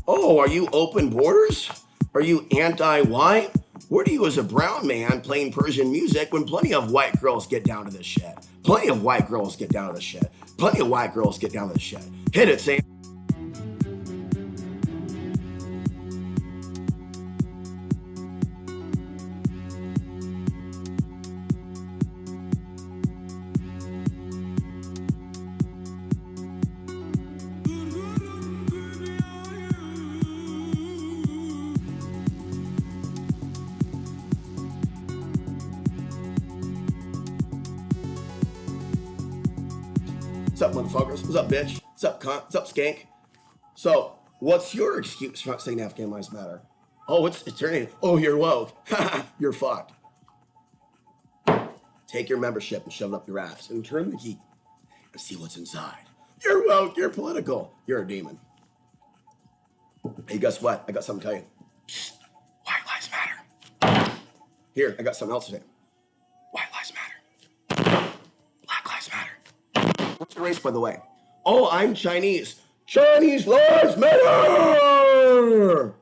Speaker 1: Oh, are you open borders? Are you anti-white? Where do you as a brown man playing Persian music when plenty of white girls get down to this shit? Plenty of white girls get down to this shit. Plenty of white girls get down to this shit. Hit it, Sam. What's up, motherfuckers? What's up, bitch? What's up, cunt? What's up, skank? So, what's your excuse for not saying Afghan lives matter? Oh, it's turning. Oh, you're woke. You're fucked. Take your membership and shove it up your ass and turn the key and see what's inside. You're woke. You're political. You're a demon. Hey, guess what? I got something to tell you. Psst. White lives matter. Here, I got something else to say. White lives matter. Black lives matter. What's your race, by the way? Oh, I'm Chinese. Chinese lives matter!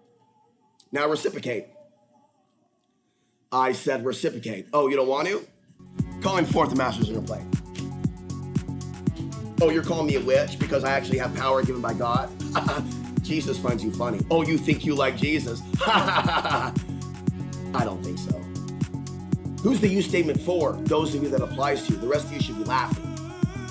Speaker 1: Now reciprocate. I said reciprocate. Oh, you don't want to? Calling forth the masters in your play. Oh, you're calling me a witch because I actually have power given by God? Jesus finds you funny. Oh, you think you like Jesus? I don't think so. Who's the you statement for? Those of you that applies to you. The rest of you should be laughing.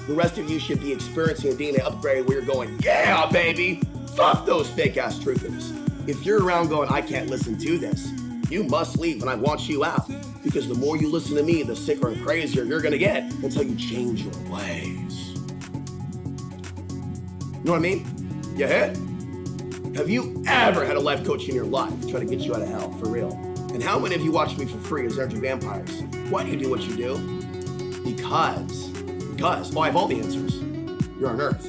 Speaker 1: The rest of you should be experiencing a DNA upgrade where you're going, yeah, baby, fuck those fake ass truthers. If you're around going, I can't listen to this, you must leave and I want you out. Because the more you listen to me, the sicker and crazier you're gonna get until you change your ways. You know what I mean? You hit? Have you ever had a life coach in your life try to get you out of hell, for real? And how many of you watch me for free as Energy Vampires? Why do you do what you do? Because, I have all the answers. You're on Earth.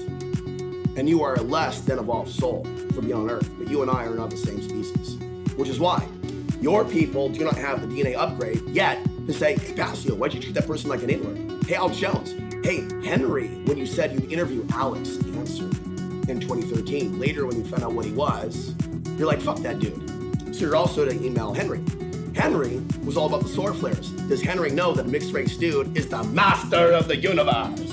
Speaker 1: And you are a less than evolved soul for being on Earth. But you and I are not the same species. Which is why your people do not have the DNA upgrade yet to say, hey, Passio, why'd you treat that person like an inward? Hey, Al Jones. Hey, Henry, when you said you'd interview Alex answered in 2013. Later, when you found out what he was, you're like, fuck that dude. So you're also to email Henry. Henry was all about the solar flares. Does Henry know that a mixed race dude is the master of the universe?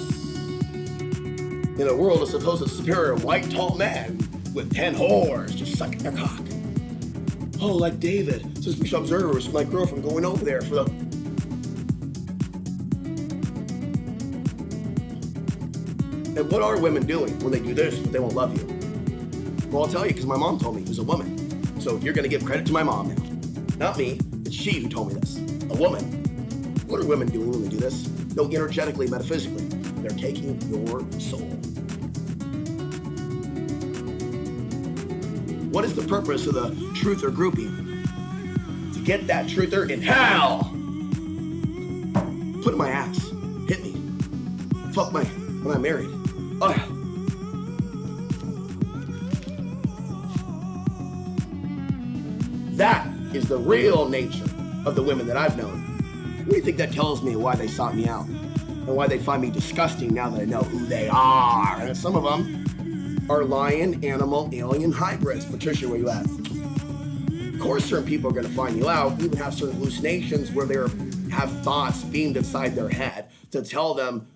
Speaker 1: In a world of supposed superior white tall man with 10 whores just sucking their cock. Oh, like David, suspicious observers, my girlfriend going over there for the... And what are women doing when they do this, but they won't love you? Well, I'll tell you, because my mom told me, who's a woman. So you're going to give credit to my mom now. Not me, it's she who told me this. A woman. What are women doing when they do this? No, energetically, metaphysically. They're taking your soul. What is the purpose of the truther groupie? To get that truther in hell! Put in my ass. Hit me. Fuck my... when I'm married. Ugh. That is the real nature of the women that I've known. What do you think that tells me why they sought me out? And why they find me disgusting now that I know who they are? And some of them are lion, animal, alien hybrids. Patricia, where you at? Of course, certain people are going to find you out, even have certain hallucinations where they have thoughts beamed inside their head to tell them,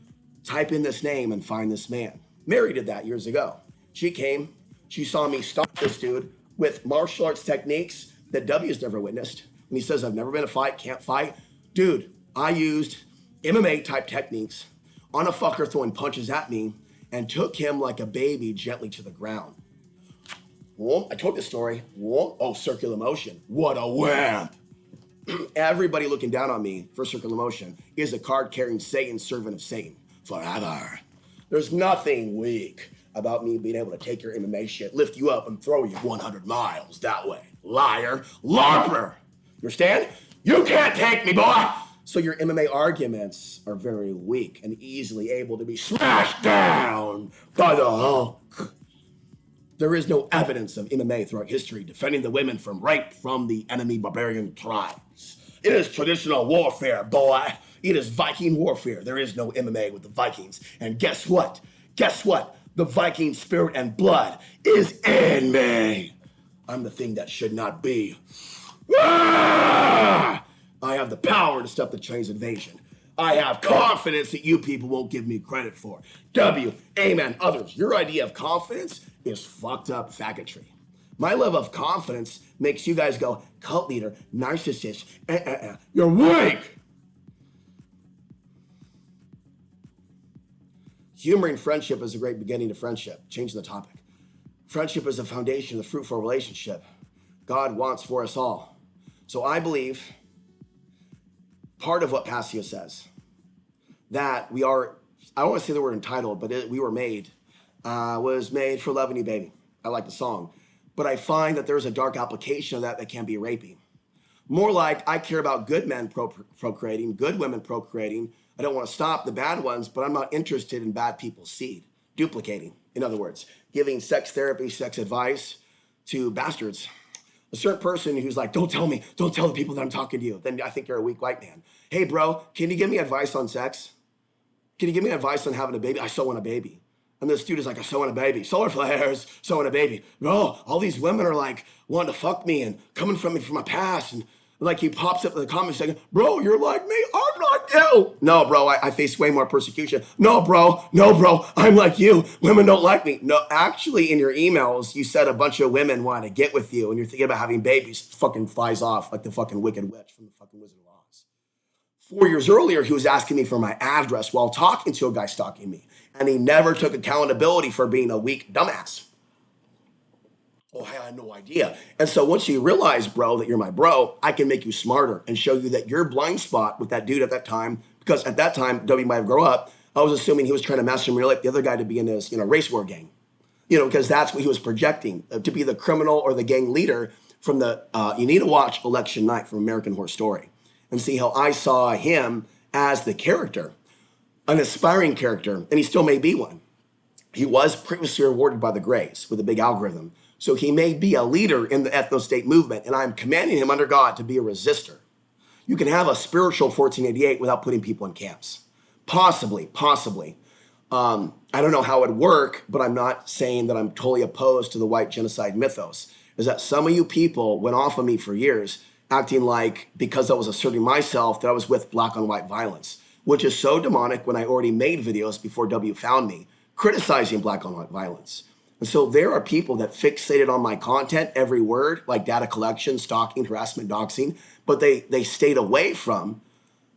Speaker 1: type in this name and find this man. Mary did that years ago. She came, she saw me stalk this dude with martial arts techniques that W's never witnessed. And he says, I've never been in a fight, can't fight. Dude, I used MMA type techniques on a fucker throwing punches at me and took him like a baby gently to the ground. Whoa, I told this story. Whoa, oh, circular motion. What a wimp. Everybody looking down on me for circular motion is a card-carrying Satan, servant of Satan, forever. There's nothing weak about me being able to take your MMA shit, lift you up, and throw you 100 miles that way. Liar, LARPer. You understand? You can't take me, boy. So your MMA arguments are very weak and easily able to be smashed down by the Hulk. There is no evidence of MMA throughout history defending the women from rape from the enemy barbarian tribes. It is traditional warfare, boy. It is Viking warfare. There is no MMA with the Vikings. And guess what? Guess what? The Viking spirit and blood is in me. I'm the thing that should not be. Ah! I have the power to stop the Chinese invasion. I have confidence that you people won't give me credit for. W, amen, others. Your idea of confidence is fucked up faggotry. My level of confidence makes you guys go, cult leader, narcissist, You're weak. Humor and friendship is a great beginning to friendship. Changing the topic. Friendship is the foundation of the fruitful relationship God wants for us all. So I believe part of what Passio says, that we are, I don't want to say the word entitled, but we were made, was made for loving you, baby. I like the song. But I find that there's a dark application of that can be rapey. More like I care about good men procreating, good women procreating. I don't want to stop the bad ones, but I'm not interested in bad people's seed. Duplicating, in other words, giving sex therapy, sex advice to bastards. A certain person who's like, don't tell the people that I'm talking to you. Then I think you're a weak white man. Hey, bro, can you give me advice on sex? Can you give me advice on having a baby? I so want a baby. And this dude is like, I so want a baby. Solar flares, so want a baby. Bro, all these women are like wanting to fuck me and coming from me from my past. And like he pops up in the comment section, bro, you're like me, I'm like you. No, bro, I face way more persecution. No, bro, I'm like you. Women don't like me. No, actually, in your emails, you said a bunch of women want to get with you and you're thinking about having babies. Fucking flies off like the fucking Wicked Witch from the fucking Wizard of Oz. 4 years earlier, he was asking me for my address while talking to a guy stalking me. And he never took accountability for being a weak dumbass. Oh, I had no idea. And so once you realize, bro, that you're my bro, I can make you smarter and show you that your blind spot with that dude at that time, because at that time, W might have grown up, I was assuming he was trying to master manipulate the other guy to be in his, race war gang. Because that's what he was projecting, to be the criminal or the gang leader from the, you need to watch Election Night from American Horror Story and see how I saw him as the character, an aspiring character, and he still may be one. He was previously awarded by the Greys with a big algorithm. So he may be a leader in the ethno-state movement, and I'm commanding him under God to be a resistor. You can have a spiritual 1488 without putting people in camps. Possibly. I don't know how it would work, but I'm not saying that I'm totally opposed to the white genocide mythos. Is that some of you people went off of me for years, acting like because I was asserting myself that I was with black on white violence, which is so demonic when I already made videos before W found me, criticizing black on white violence. And so there are people that fixated on my content, every word, like data collection, stalking, harassment, doxing, but they stayed away from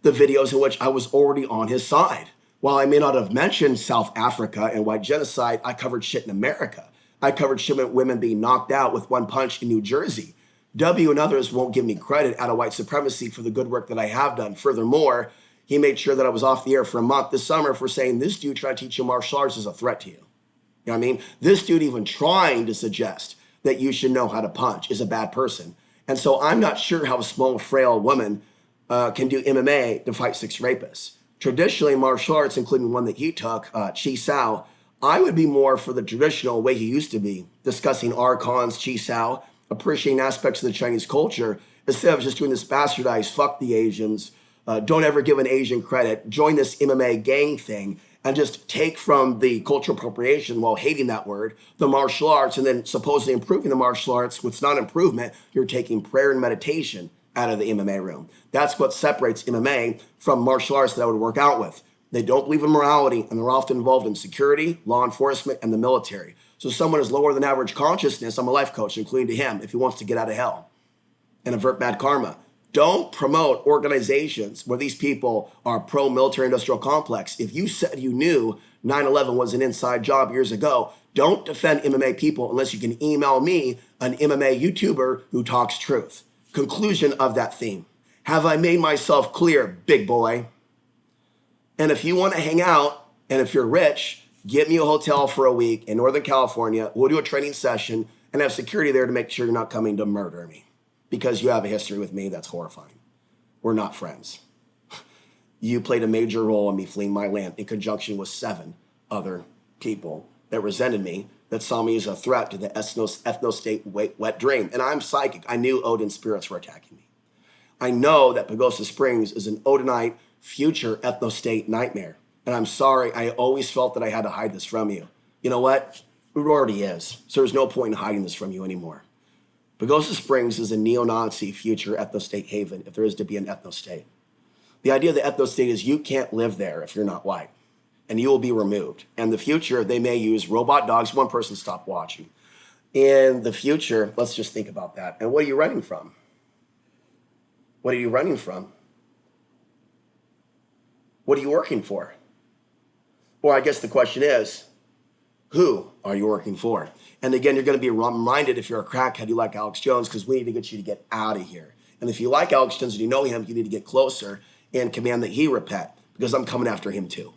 Speaker 1: the videos in which I was already on his side. While I may not have mentioned South Africa and white genocide, I covered shit in America. I covered shit with women being knocked out with one punch in New Jersey. W and others won't give me credit out of white supremacy for the good work that I have done. Furthermore, he made sure that I was off the air for a month this summer for saying this dude trying to teach you martial arts is a threat to you. You know what I mean? This dude even trying to suggest that you should know how to punch is a bad person. And so I'm not sure how a small, frail woman can do MMA to fight 6 rapists. Traditionally, martial arts, including one that he took, Chi Sao, I would be more for the traditional way he used to be, discussing archons, Chi Sao, appreciating aspects of the Chinese culture, instead of just doing this bastardized, fuck the Asians, don't ever give an Asian credit, join this MMA gang thing, and just take from the cultural appropriation while hating that word, the martial arts, and then supposedly improving the martial arts, which is not improvement, you're taking prayer and meditation out of the MMA room. That's what separates MMA from martial arts that I would work out with. They don't believe in morality, and they're often involved in security, law enforcement, and the military. So someone is lower than average consciousness, I'm a life coach, including to him, if he wants to get out of hell and avert bad karma. Don't promote organizations where these people are pro-military industrial complex. If you said you knew 9/11 was an inside job years ago, don't defend MMA people unless you can email me, an MMA YouTuber who talks truth. Conclusion of that theme. Have I made myself clear, big boy? And if you want to hang out, and if you're rich, get me a hotel for a week in Northern California. We'll do a training session and have security there to make sure you're not coming to murder me because you have a history with me that's horrifying. We're not friends. You played a major role in me fleeing my land in conjunction with 7 other people that resented me, that saw me as a threat to the ethno-state wet dream. And I'm psychic. I knew Odin spirits were attacking me. I know that Pagosa Springs is an Odinite future ethno-state nightmare. And I'm sorry, I always felt that I had to hide this from you. You know what? It already is. So there's no point in hiding this from you anymore. Pagosa Springs is a neo-Nazi future ethno-state haven if there is to be an ethno-state. The idea of the ethno-state is you can't live there if you're not white. And you will be removed. And the future, they may use robot dogs. One person stopped watching. In the future, let's just think about that. And what are you running from? What are you running from? What are you working for? Or I guess the question is, who are you working for? And again, you're going to be reminded if you're a crackhead, you like Alex Jones, because we need to get you to get out of here. And if you like Alex Jones and you know him, you need to get closer and command that he repent, because I'm coming after him too.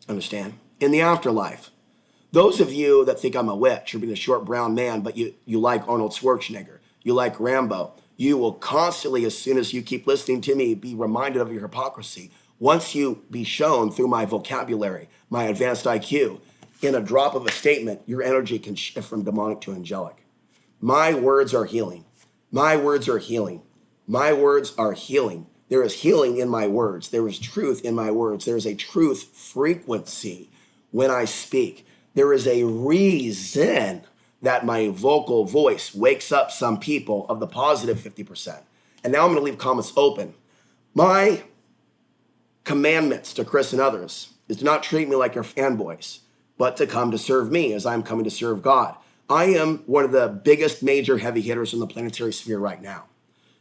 Speaker 1: Understand? In the afterlife, those of you that think I'm a witch or being a short brown man, but you like Arnold Schwarzenegger, you like Rambo, you will constantly, as soon as you keep listening to me, be reminded of your hypocrisy. Once you be shown through my vocabulary, my advanced IQ, in a drop of a statement, your energy can shift from demonic to angelic. My words are healing. My words are healing. My words are healing. There is healing in my words. There is truth in my words. There is a truth frequency when I speak. There is a reason that my vocal voice wakes up some people of the positive 50%. And now I'm going to leave comments open. My commandments to Chris and others is to not treat me like your fanboys, but to come to serve me as I'm coming to serve God. I am one of the biggest major heavy hitters in the planetary sphere right now,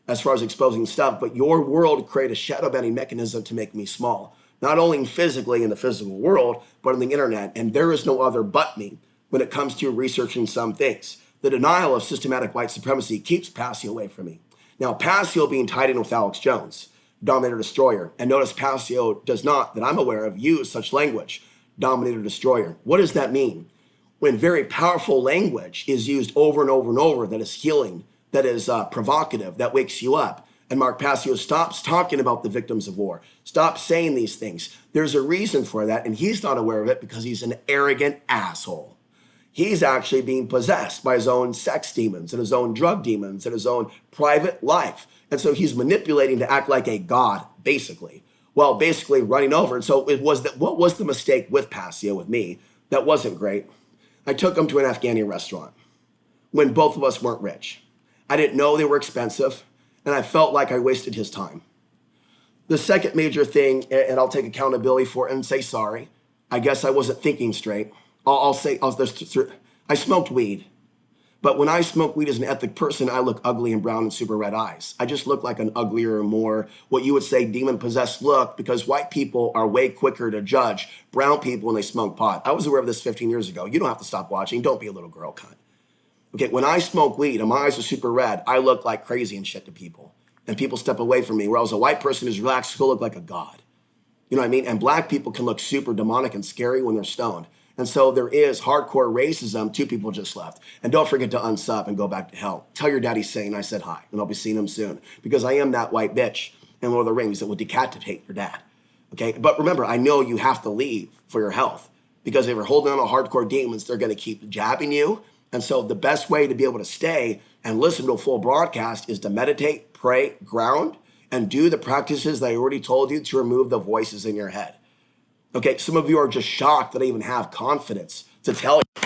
Speaker 1: as far as exposing stuff, but your world created a shadow banning mechanism to make me small, not only physically in the physical world, but on the internet. And there is no other but me when it comes to researching some things. The denial of systematic white supremacy keeps Passio away from me. Now, Passio being tied in with Alex Jones, Dominator Destroyer, and notice Passio does not, that I'm aware of, use such language, Dominator Destroyer. What does that mean? When very powerful language is used over and over and over that is healing, that is provocative, that wakes you up. And Mark Passio stops talking about the victims of war. Stop saying these things. There's a reason for that, and he's not aware of it because he's an arrogant asshole. He's actually being possessed by his own sex demons and his own drug demons and his own private life. And so he's manipulating to act like a god, basically. Well, basically running over. And so it was that. What was the mistake with Passio, with me, that wasn't great? I took him to an Afghani restaurant when both of us weren't rich. I didn't know they were expensive, and I felt like I wasted his time. The second major thing, and I'll take accountability for it and say sorry, I guess I wasn't thinking straight. I smoked weed. But when I smoke weed as an ethnic person, I look ugly and brown and super red eyes. I just look like an uglier, more, what you would say, demon-possessed look, because white people are way quicker to judge brown people when they smoke pot. I was aware of this 15 years ago. You don't have to stop watching. Don't be a little girl cunt. Okay, when I smoke weed and my eyes are super red, I look like crazy and shit to people. And people step away from me, whereas a white person who's relaxed still look like a god. You know what I mean? And black people can look super demonic and scary when they're stoned. And so there is hardcore racism. 2 people just left. And don't forget to unsub and go back to hell. Tell your daddy saying I said hi, and I'll be seeing him soon. Because I am that white bitch in Lord of the Rings that will decapitate your dad. Okay? But remember, I know you have to leave for your health. Because if you're holding on to hardcore demons, they're going to keep jabbing you. And so the best way to be able to stay and listen to a full broadcast is to meditate, pray, ground, and do the practices that I already told you to remove the voices in your head. Okay, some of you are just shocked that I even have confidence to tell you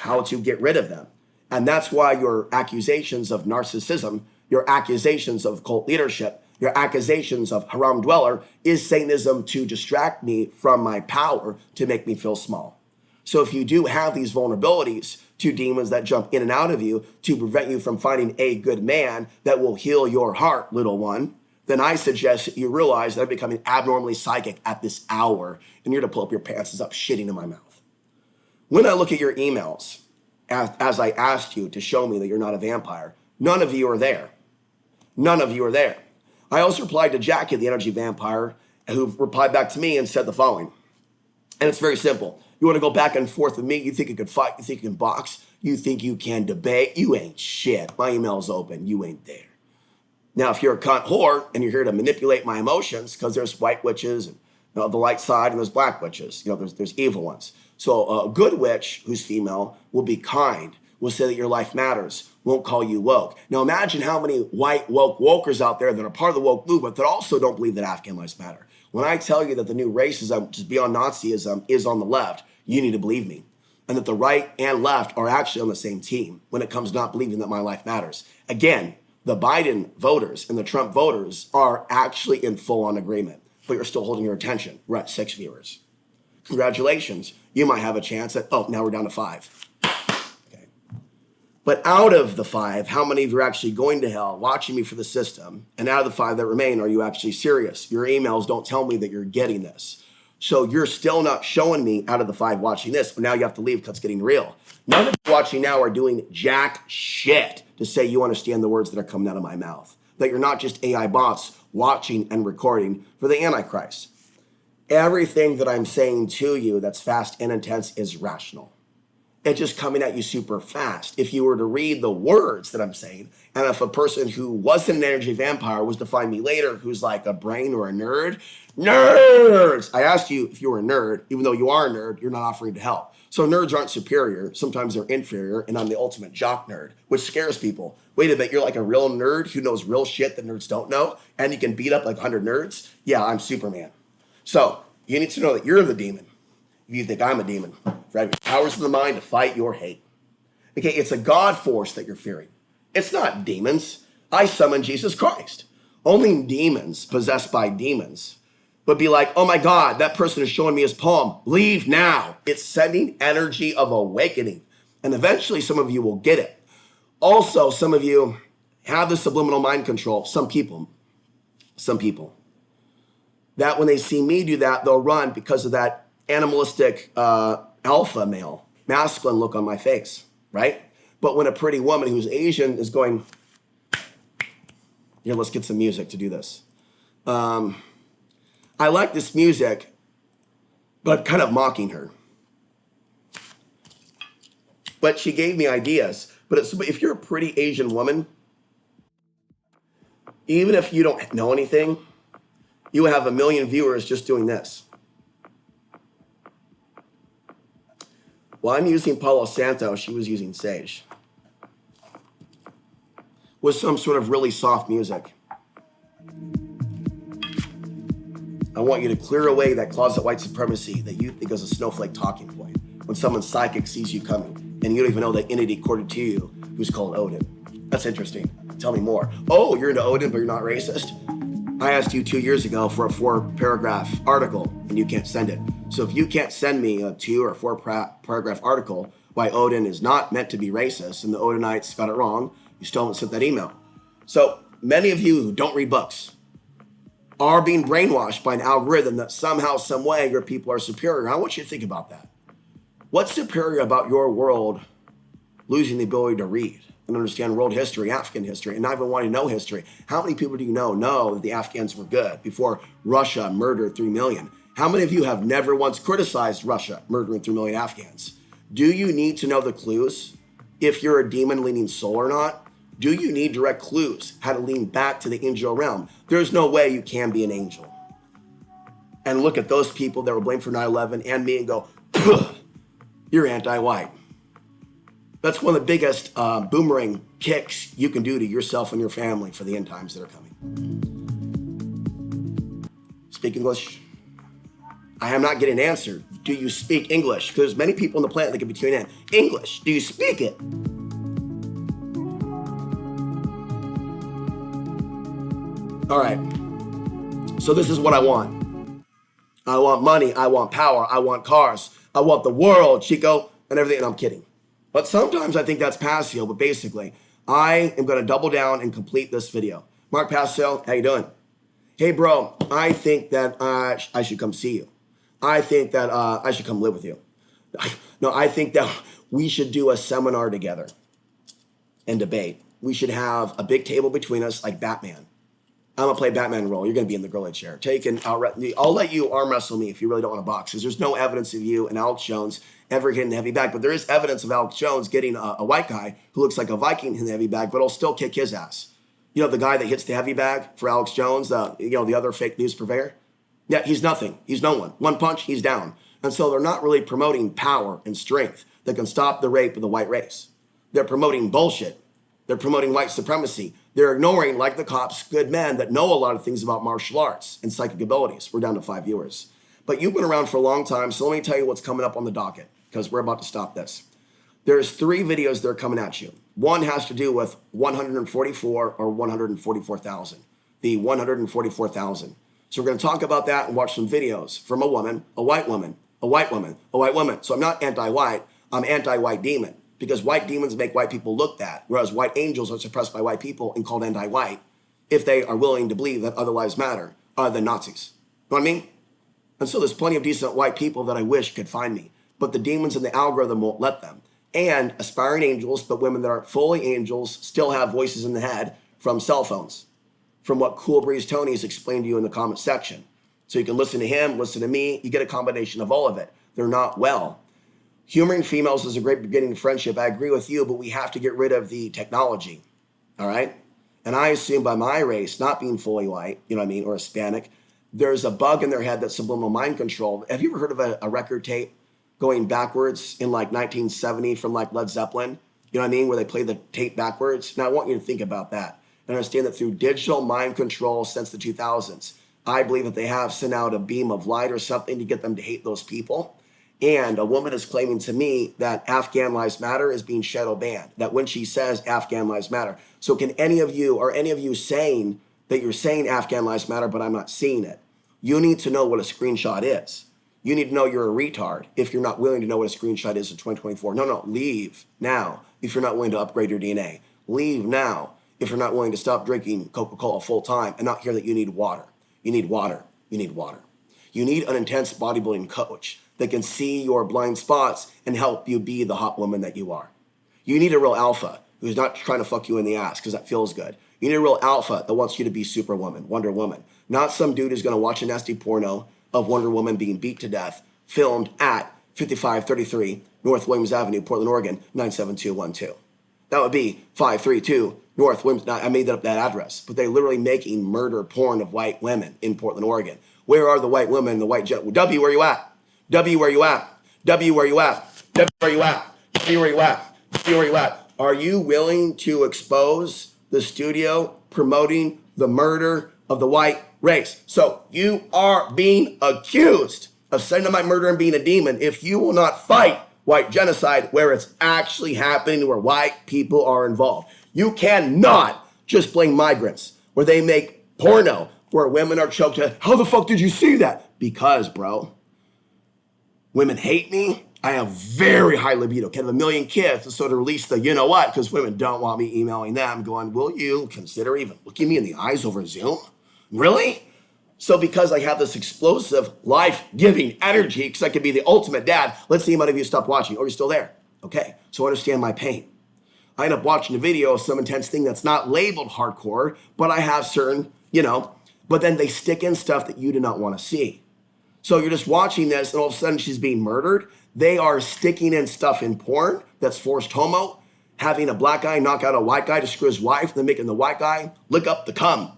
Speaker 1: how to get rid of them. And that's why your accusations of narcissism, your accusations of cult leadership, your accusations of haram dweller is Satanism to distract me from my power to make me feel small. So if you do have these vulnerabilities, to demons that jump in and out of you to prevent you from finding a good man that will heal your heart, little one, then I suggest that you realize that I'm becoming abnormally psychic at this hour, and you're to pull up your pants and stop shitting in my mouth. When I look at your emails, as I asked you to show me that you're not a vampire, none of you are there. None of you are there. I also replied to Jackie, the energy vampire, who replied back to me and said the following. And it's very simple. You want to go back and forth with me? You think you can fight? You think you can box? You think you can debate? You ain't shit. My email's open. You ain't there. Now, if you're a cunt whore and you're here to manipulate my emotions, because there's white witches and the light side and there's black witches, there's evil ones. So a good witch who's female will be kind, will say that your life matters, won't call you woke. Now imagine how many white wokers out there that are part of the woke movement that also don't believe that Afghan lives matter. When I tell you that the new racism, just beyond Nazism, is on the left, you need to believe me. And that the right and left are actually on the same team when it comes to not believing that my life matters. Again, the Biden voters and the Trump voters are actually in full-on agreement, but you're still holding your attention. We're at 6 viewers. Congratulations. You might have a chance at, now we're down to 5. Okay. But out of the 5, how many of you are actually going to hell watching me for the system? And out of the 5 that remain, are you actually serious? Your emails don't tell me that you're getting this. So you're still not showing me out of the 5 watching this, but now you have to leave because it's getting real. None of you watching now are doing jack shit to say you understand the words that are coming out of my mouth. That you're not just AI bots watching and recording for the Antichrist. Everything that I'm saying to you that's fast and intense is rational. It's just coming at you super fast. If you were to read the words that I'm saying, and if a person who wasn't an energy vampire was to find me later who's like a brain or a nerd, nerds! I asked you if you were a nerd. Even though you are a nerd, you're not offering to help. So nerds aren't superior. Sometimes they're inferior, and I'm the ultimate jock nerd, which scares people. Wait a minute, you're like a real nerd who knows real shit that nerds don't know, and you can beat up like 100 nerds? Yeah, I'm Superman. So you need to know that you're the demon. If you think I'm a demon, for having powers of the mind to fight your hate. Okay, it's a God force that you're fearing. It's not demons. I summon Jesus Christ. Only demons possessed by demons would be like, oh my God, that person is showing me his poem. Leave now. It's sending energy of awakening. And eventually some of you will get it. Also, some of you have the subliminal mind control. Some people. That when they see me do that, they'll run because of that animalistic alpha male, masculine look on my face, right? But when a pretty woman who's Asian is going, here, let's get some music to do this. I like this music, but kind of mocking her. But she gave me ideas. But if you're a pretty Asian woman, even if you don't know anything, you have 1 million viewers just doing this. Well, I'm using Palo Santo, she was using Sage. With some sort of really soft music. I want you to clear away that closet white supremacy that you think is a snowflake talking point. When someone psychic sees you coming, and you don't even know that entity according to you who's called Odin. That's interesting. Tell me more. Oh, you're into Odin, but you're not racist? I asked you 2 years ago for a 4-paragraph article, and you can't send it. So if you can't send me a 2 or 4-paragraph article why Odin is not meant to be racist and the Odinites got it wrong, you still haven't sent that email. So many of you who don't read books are being brainwashed by an algorithm that somehow, some way, your people are superior. I want you to think about that. What's superior about your world losing the ability to read and understand world history, African history, and not even wanting to know history? How many people do you know that the Afghans were good before Russia murdered 3 million? How many of you have never once criticized Russia murdering 3 million Afghans? Do you need to know the clues if you're a demon-leaning soul or not? Do you need direct clues how to lean back to the angel realm? There's no way you can be an angel. And look at those people that were blamed for 9/11 and me and go, you're anti-white. That's one of the biggest boomerang kicks you can do to yourself and your family for the end times that are coming. Speak English. I am not getting an answer. Do you speak English? Because there's many people on the planet that could be tuning in. English. Do you speak it? All right. So this is what I want. I want money. I want power. I want cars. I want the world, Chico, and everything. And I'm kidding. But sometimes I think that's Passio, but basically, I am going to double down and complete this video. Mark Passio, how you doing? Hey, bro, I think that I should come see you. I think that I should come live with you. No, I think that we should do a seminar together and debate. We should have a big table between us like Batman. I'm going to play Batman role. You're going to be in the gorilla chair. I'll let you arm wrestle me if you really don't want to box, because there's no evidence of you and Alex Jones ever hitting the heavy bag. But there is evidence of Alex Jones getting a white guy who looks like a Viking in the heavy bag, but will still kick his ass. You know, the guy that hits the heavy bag for Alex Jones, the other fake news purveyor? Yeah, he's nothing. He's no one. One punch, he's down. And so they're not really promoting power and strength that can stop the rape of the white race. They're promoting bullshit. They're promoting white supremacy. They're ignoring, like the cops, good men that know a lot of things about martial arts and psychic abilities. We're down to 5 viewers. But you've been around for a long time, so let me tell you what's coming up on the docket, because we're about to stop this. There's 3 videos that are coming at you. One has to do with 144 or 144,000. The 144,000. So we're going to talk about that and watch some videos from a woman, a white woman, a white woman, a white woman. So I'm not anti-white, I'm anti-white demon. Because white demons make white people look bad, whereas white angels are suppressed by white people and called anti-white if they are willing to believe that other lives matter than Nazis. You know what I mean? And so there's plenty of decent white people that I wish could find me, but the demons in the algorithm won't let them. And aspiring angels, but women that aren't fully angels, still have voices in the head from cell phones, from what Cool Breeze Tony has explained to you in the comment section. So you can listen to him, listen to me, you get a combination of all of it. They're not well. Humoring females is a great beginning of friendship. I agree with you, but we have to get rid of the technology, all right? And I assume by my race, not being fully white, you know what I mean, or Hispanic, there's a bug in their head that's subliminal mind control. Have you ever heard of a record tape going backwards in like 1970 from like Led Zeppelin? You know what I mean, where they play the tape backwards? Now, I want you to think about that and understand that through digital mind control since the 2000s, I believe that they have sent out a beam of light or something to get them to hate those people. And a woman is claiming to me that Afghan Lives Matter is being shadow banned, that when she says Afghan Lives Matter. So can any of you saying that you're saying Afghan Lives Matter, but I'm not seeing it? You need to know what a screenshot is. You need to know you're a retard if you're not willing to know what a screenshot is in 2024. No, leave now if you're not willing to upgrade your DNA. Leave now if you're not willing to stop drinking Coca-Cola full time and not hear that you need water. You need water. You need water. You need an intense bodybuilding coach that can see your blind spots and help you be the hot woman that you are. You need a real alpha who's not trying to fuck you in the ass because that feels good. You need a real alpha that wants you to be Superwoman, Wonder Woman, not some dude who's going to watch a nasty porno of Wonder Woman being beat to death, filmed at 5533 North Williams Avenue, Portland, Oregon, 97212. That would be 532 North Williams. Now, I made up that address, but they're literally making murder porn of white women in Portland, Oregon. Where are the white women, the white jet? W, where you at? W, where you at? W, where you at? W, where you at? W, where you at? W, where you at? Are you willing to expose the studio promoting the murder of the white race? So you are being accused of dynamite murder and being a demon if you will not fight white genocide where it's actually happening, where white people are involved. You cannot just blame migrants where they make porno where women are choked. How the fuck did you see that? Because, bro, women hate me. I have very high libido. Can have a million kids and sort of release the you know what, because women don't want me emailing them going, will you consider even looking me in the eyes over Zoom? Really? So because I have this explosive, life-giving energy, because I could be the ultimate dad, let's see how many of you stopped watching. Oh, you're still there. Okay, so understand my pain. I end up watching a video of some intense thing that's not labeled hardcore, but I have certain, but then they stick in stuff that you do not want to see. So you're just watching this, and all of a sudden she's being murdered. They are sticking in stuff in porn that's forced homo, having a black guy knock out a white guy to screw his wife, then making the white guy lick up the cum.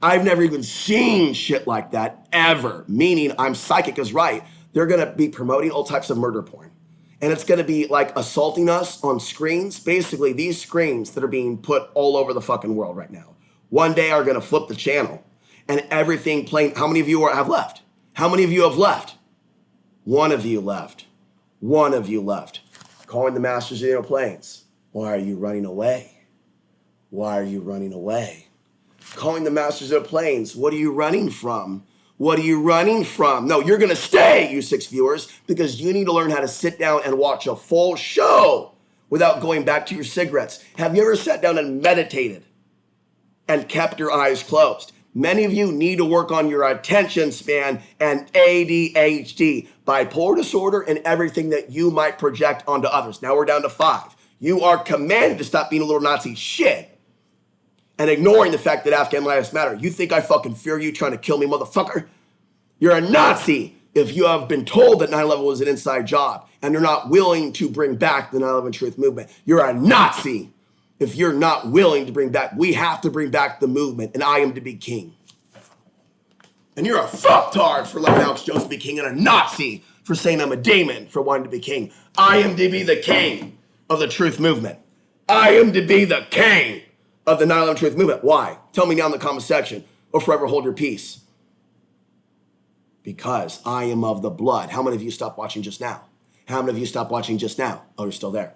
Speaker 1: I've never even seen shit like that ever, meaning I'm psychic is right. They're going to be promoting all types of murder porn. And it's going to be like assaulting us on screens. Basically, these screens that are being put all over the fucking world right now, one day are going to flip the channel and everything playing. How many of you have left? How many of you have left? One of you left. One of you left. Calling the masters of the inner planes. Why are you running away? Why are you running away? Calling the masters of the planes. What are you running from? What are you running from? No, you're going to stay, you 6 viewers, because you need to learn how to sit down and watch a full show without going back to your cigarettes? Have you ever sat down and meditated and kept your eyes closed? Many of you need to work on your attention span and ADHD, bipolar disorder, and everything that you might project onto others. Now we're down to 5. You are commanded to stop being a little Nazi shit and ignoring the fact that Afghan lives matter. You think I fucking fear you trying to kill me, motherfucker? You're a Nazi if you have been told that 9/11 was an inside job and you're not willing to bring back the 9/11 truth movement. You're a Nazi if you're not willing to bring back. We have to bring back the movement, and I am to be king. And you're a fucktard for letting Alex Jones be king, and a Nazi for saying I'm a demon for wanting to be king. I am to be the king of the truth movement. I am to be the king of the 9/11 truth movement. Why? Tell me down in the comment section, or forever hold your peace. Because I am of the blood. How many of you stopped watching just now? How many of you stopped watching just now? Oh, you're still there.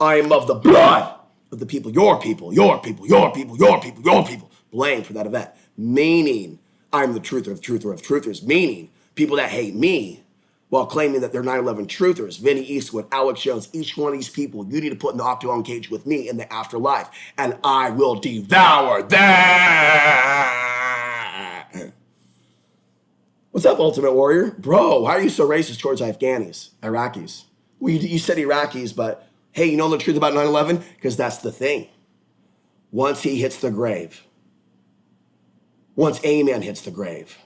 Speaker 1: I am of the blood of the people, your people, your people, your people, your people, your people, blamed for that event. Meaning, I'm the truther of truthers. Meaning, people that hate me while claiming that they're 9/11 truthers. Vinny Eastwood, Alex Jones, each one of these people, you need to put in the octagon cage with me in the afterlife, and I will devour them. What's up, Ultimate Warrior? Bro, why are you so racist towards Iraqis? Well, you said Iraqis, but hey, you know the truth about 9/11? Because that's the thing. Once he hits the grave, once A-Man hits the grave,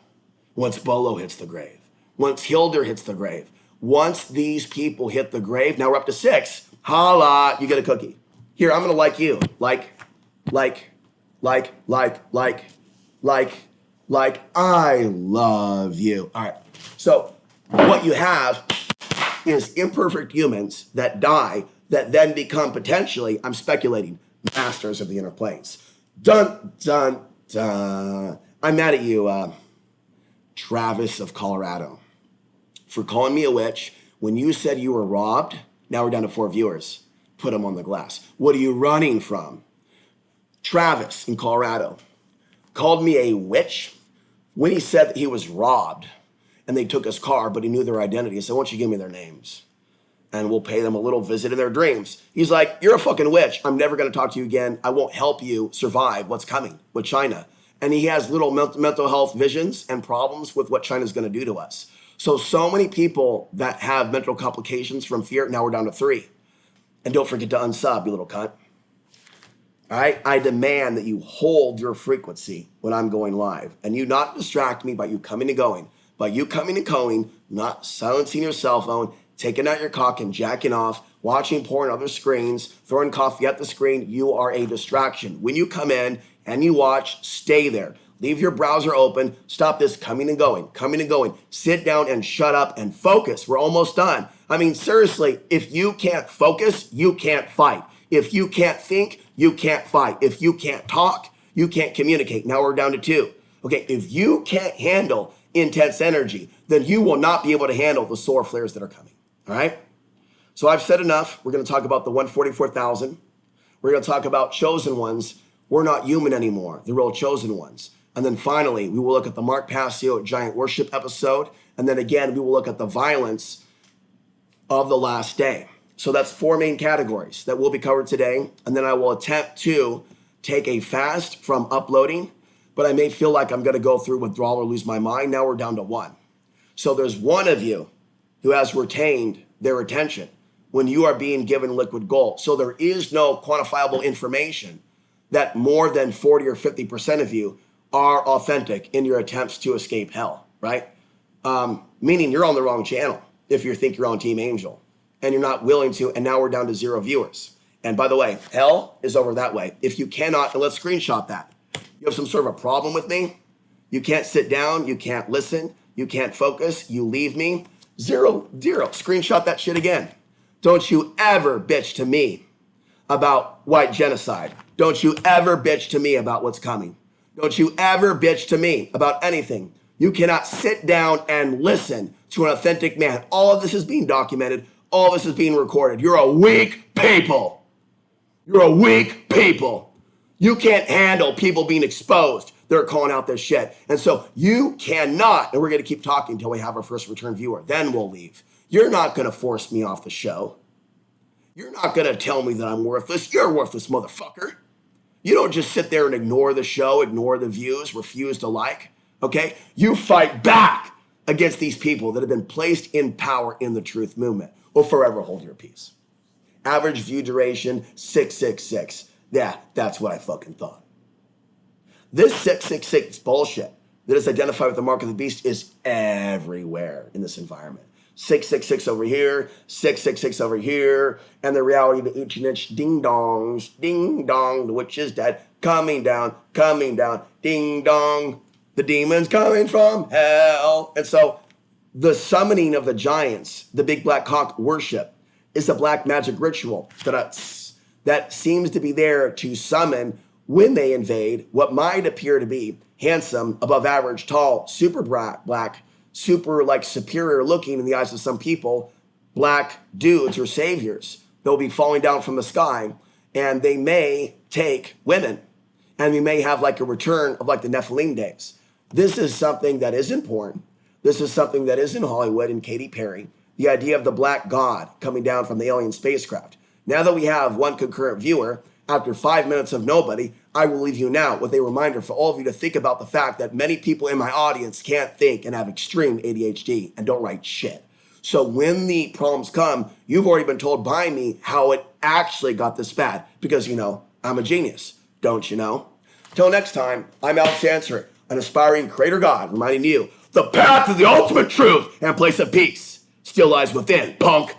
Speaker 1: once Bolo hits the grave, once Hilder hits the grave, once these people hit the grave, now we're up to 6. Holla, you get a cookie. Here, I'm going to like you. Like, I love you. All right. So what you have is imperfect humans that die that then become potentially, I'm speculating, masters of the inner planes. Dun, dun, dun. I'm mad at you, Travis of Colorado, for calling me a witch. When you said you were robbed, now we're down to 4 viewers. Put them on the glass. What are you running from? Travis in Colorado called me a witch when he said that he was robbed and they took his car, but he knew their identity. He said, why don't you give me their names and we'll pay them a little visit in their dreams. He's like, you're a fucking witch. I'm never going to talk to you again. I won't help you survive what's coming with China. And he has little mental health visions and problems with what China's going to do to us. So many people that have mental complications from fear, now we're down to 3. And don't forget to unsub, you little cunt. All right, I demand that you hold your frequency when I'm going live and you not distract me by you coming and going, not silencing your cell phone, taking out your cock and jacking off, watching porn on other screens, throwing coffee at the screen. You are a distraction. When you come in and you watch, stay there. Leave your browser open. Stop this coming and going. Sit down and shut up and focus. We're almost done. I mean, seriously, if you can't focus, you can't fight. If you can't think, you can't fight. If you can't talk, you can't communicate. Now we're down to 2. Okay, if you can't handle intense energy, then you will not be able to handle the solar flares that are coming. All right? So I've said enough. We're going to talk about the 144,000. We're going to talk about chosen ones. We're not human anymore, the real chosen ones. And then finally, we will look at the Mark Passio giant worship episode. And then again, we will look at the violence of the last day. So that's 4 main categories that will be covered today. And then I will attempt to take a fast from uploading, but I may feel like I'm going to go through withdrawal or lose my mind. Now we're down to 1. So there's 1 of you who has retained their attention when you are being given liquid gold. So there is no quantifiable information that more than 40 or 50% of you are authentic in your attempts to escape hell, right? Meaning you're on the wrong channel if you think you're on Team Angel and you're not willing to, and now we're down to 0 viewers. And by the way, hell is over that way. If you cannot, and let's screenshot that. You have some sort of a problem with me. You can't sit down. You can't listen. You can't focus. You leave me. 0, 0. Screenshot that shit again. Don't you ever bitch to me about white genocide. Don't you ever bitch to me about what's coming. Don't you ever bitch to me about anything. You cannot sit down and listen to an authentic man. All of this is being documented. All of this is being recorded. You're a weak people. You're a weak people. You can't handle people being exposed. They're calling out this shit. And so you cannot, and we're going to keep talking until we have our first return viewer. Then we'll leave. You're not going to force me off the show. You're not going to tell me that I'm worthless. You're a worthless, motherfucker. You don't just sit there and ignore the show, ignore the views, refuse to like, okay? You fight back against these people that have been placed in power in the truth movement. Will forever hold your peace. Average view duration, 666. Yeah, that's what I fucking thought. This 666 bullshit that is identified with the mark of the beast is everywhere in this environment. 666 over here, 666 over here, and the reality of each and each ding dongs, ding dong, the witch is dead, coming down, ding dong, the demons coming from hell. And so the summoning of the giants, the big black cock worship, is a black magic ritual that seems to be there to summon when they invade what might appear to be handsome, above average, tall, super black, super like superior looking in the eyes of some people, black dudes or saviors. They'll be falling down from the sky, and they may take women, and we may have like a return of like the Nephilim days. This is something that is important. This is something that is in Hollywood and Katy Perry. The idea of the black god coming down from the alien spacecraft. Now that we have one concurrent viewer, after 5 minutes of nobody, I will leave you now with a reminder for all of you to think about the fact that many people in my audience can't think and have extreme ADHD and don't write shit. So when the problems come, you've already been told by me how it actually got this bad because, you know, I'm a genius. Don't you know? Till next time, I'm Alex Answer, an aspiring creator God, reminding you the path to the ultimate truth and place of peace still lies within, punk.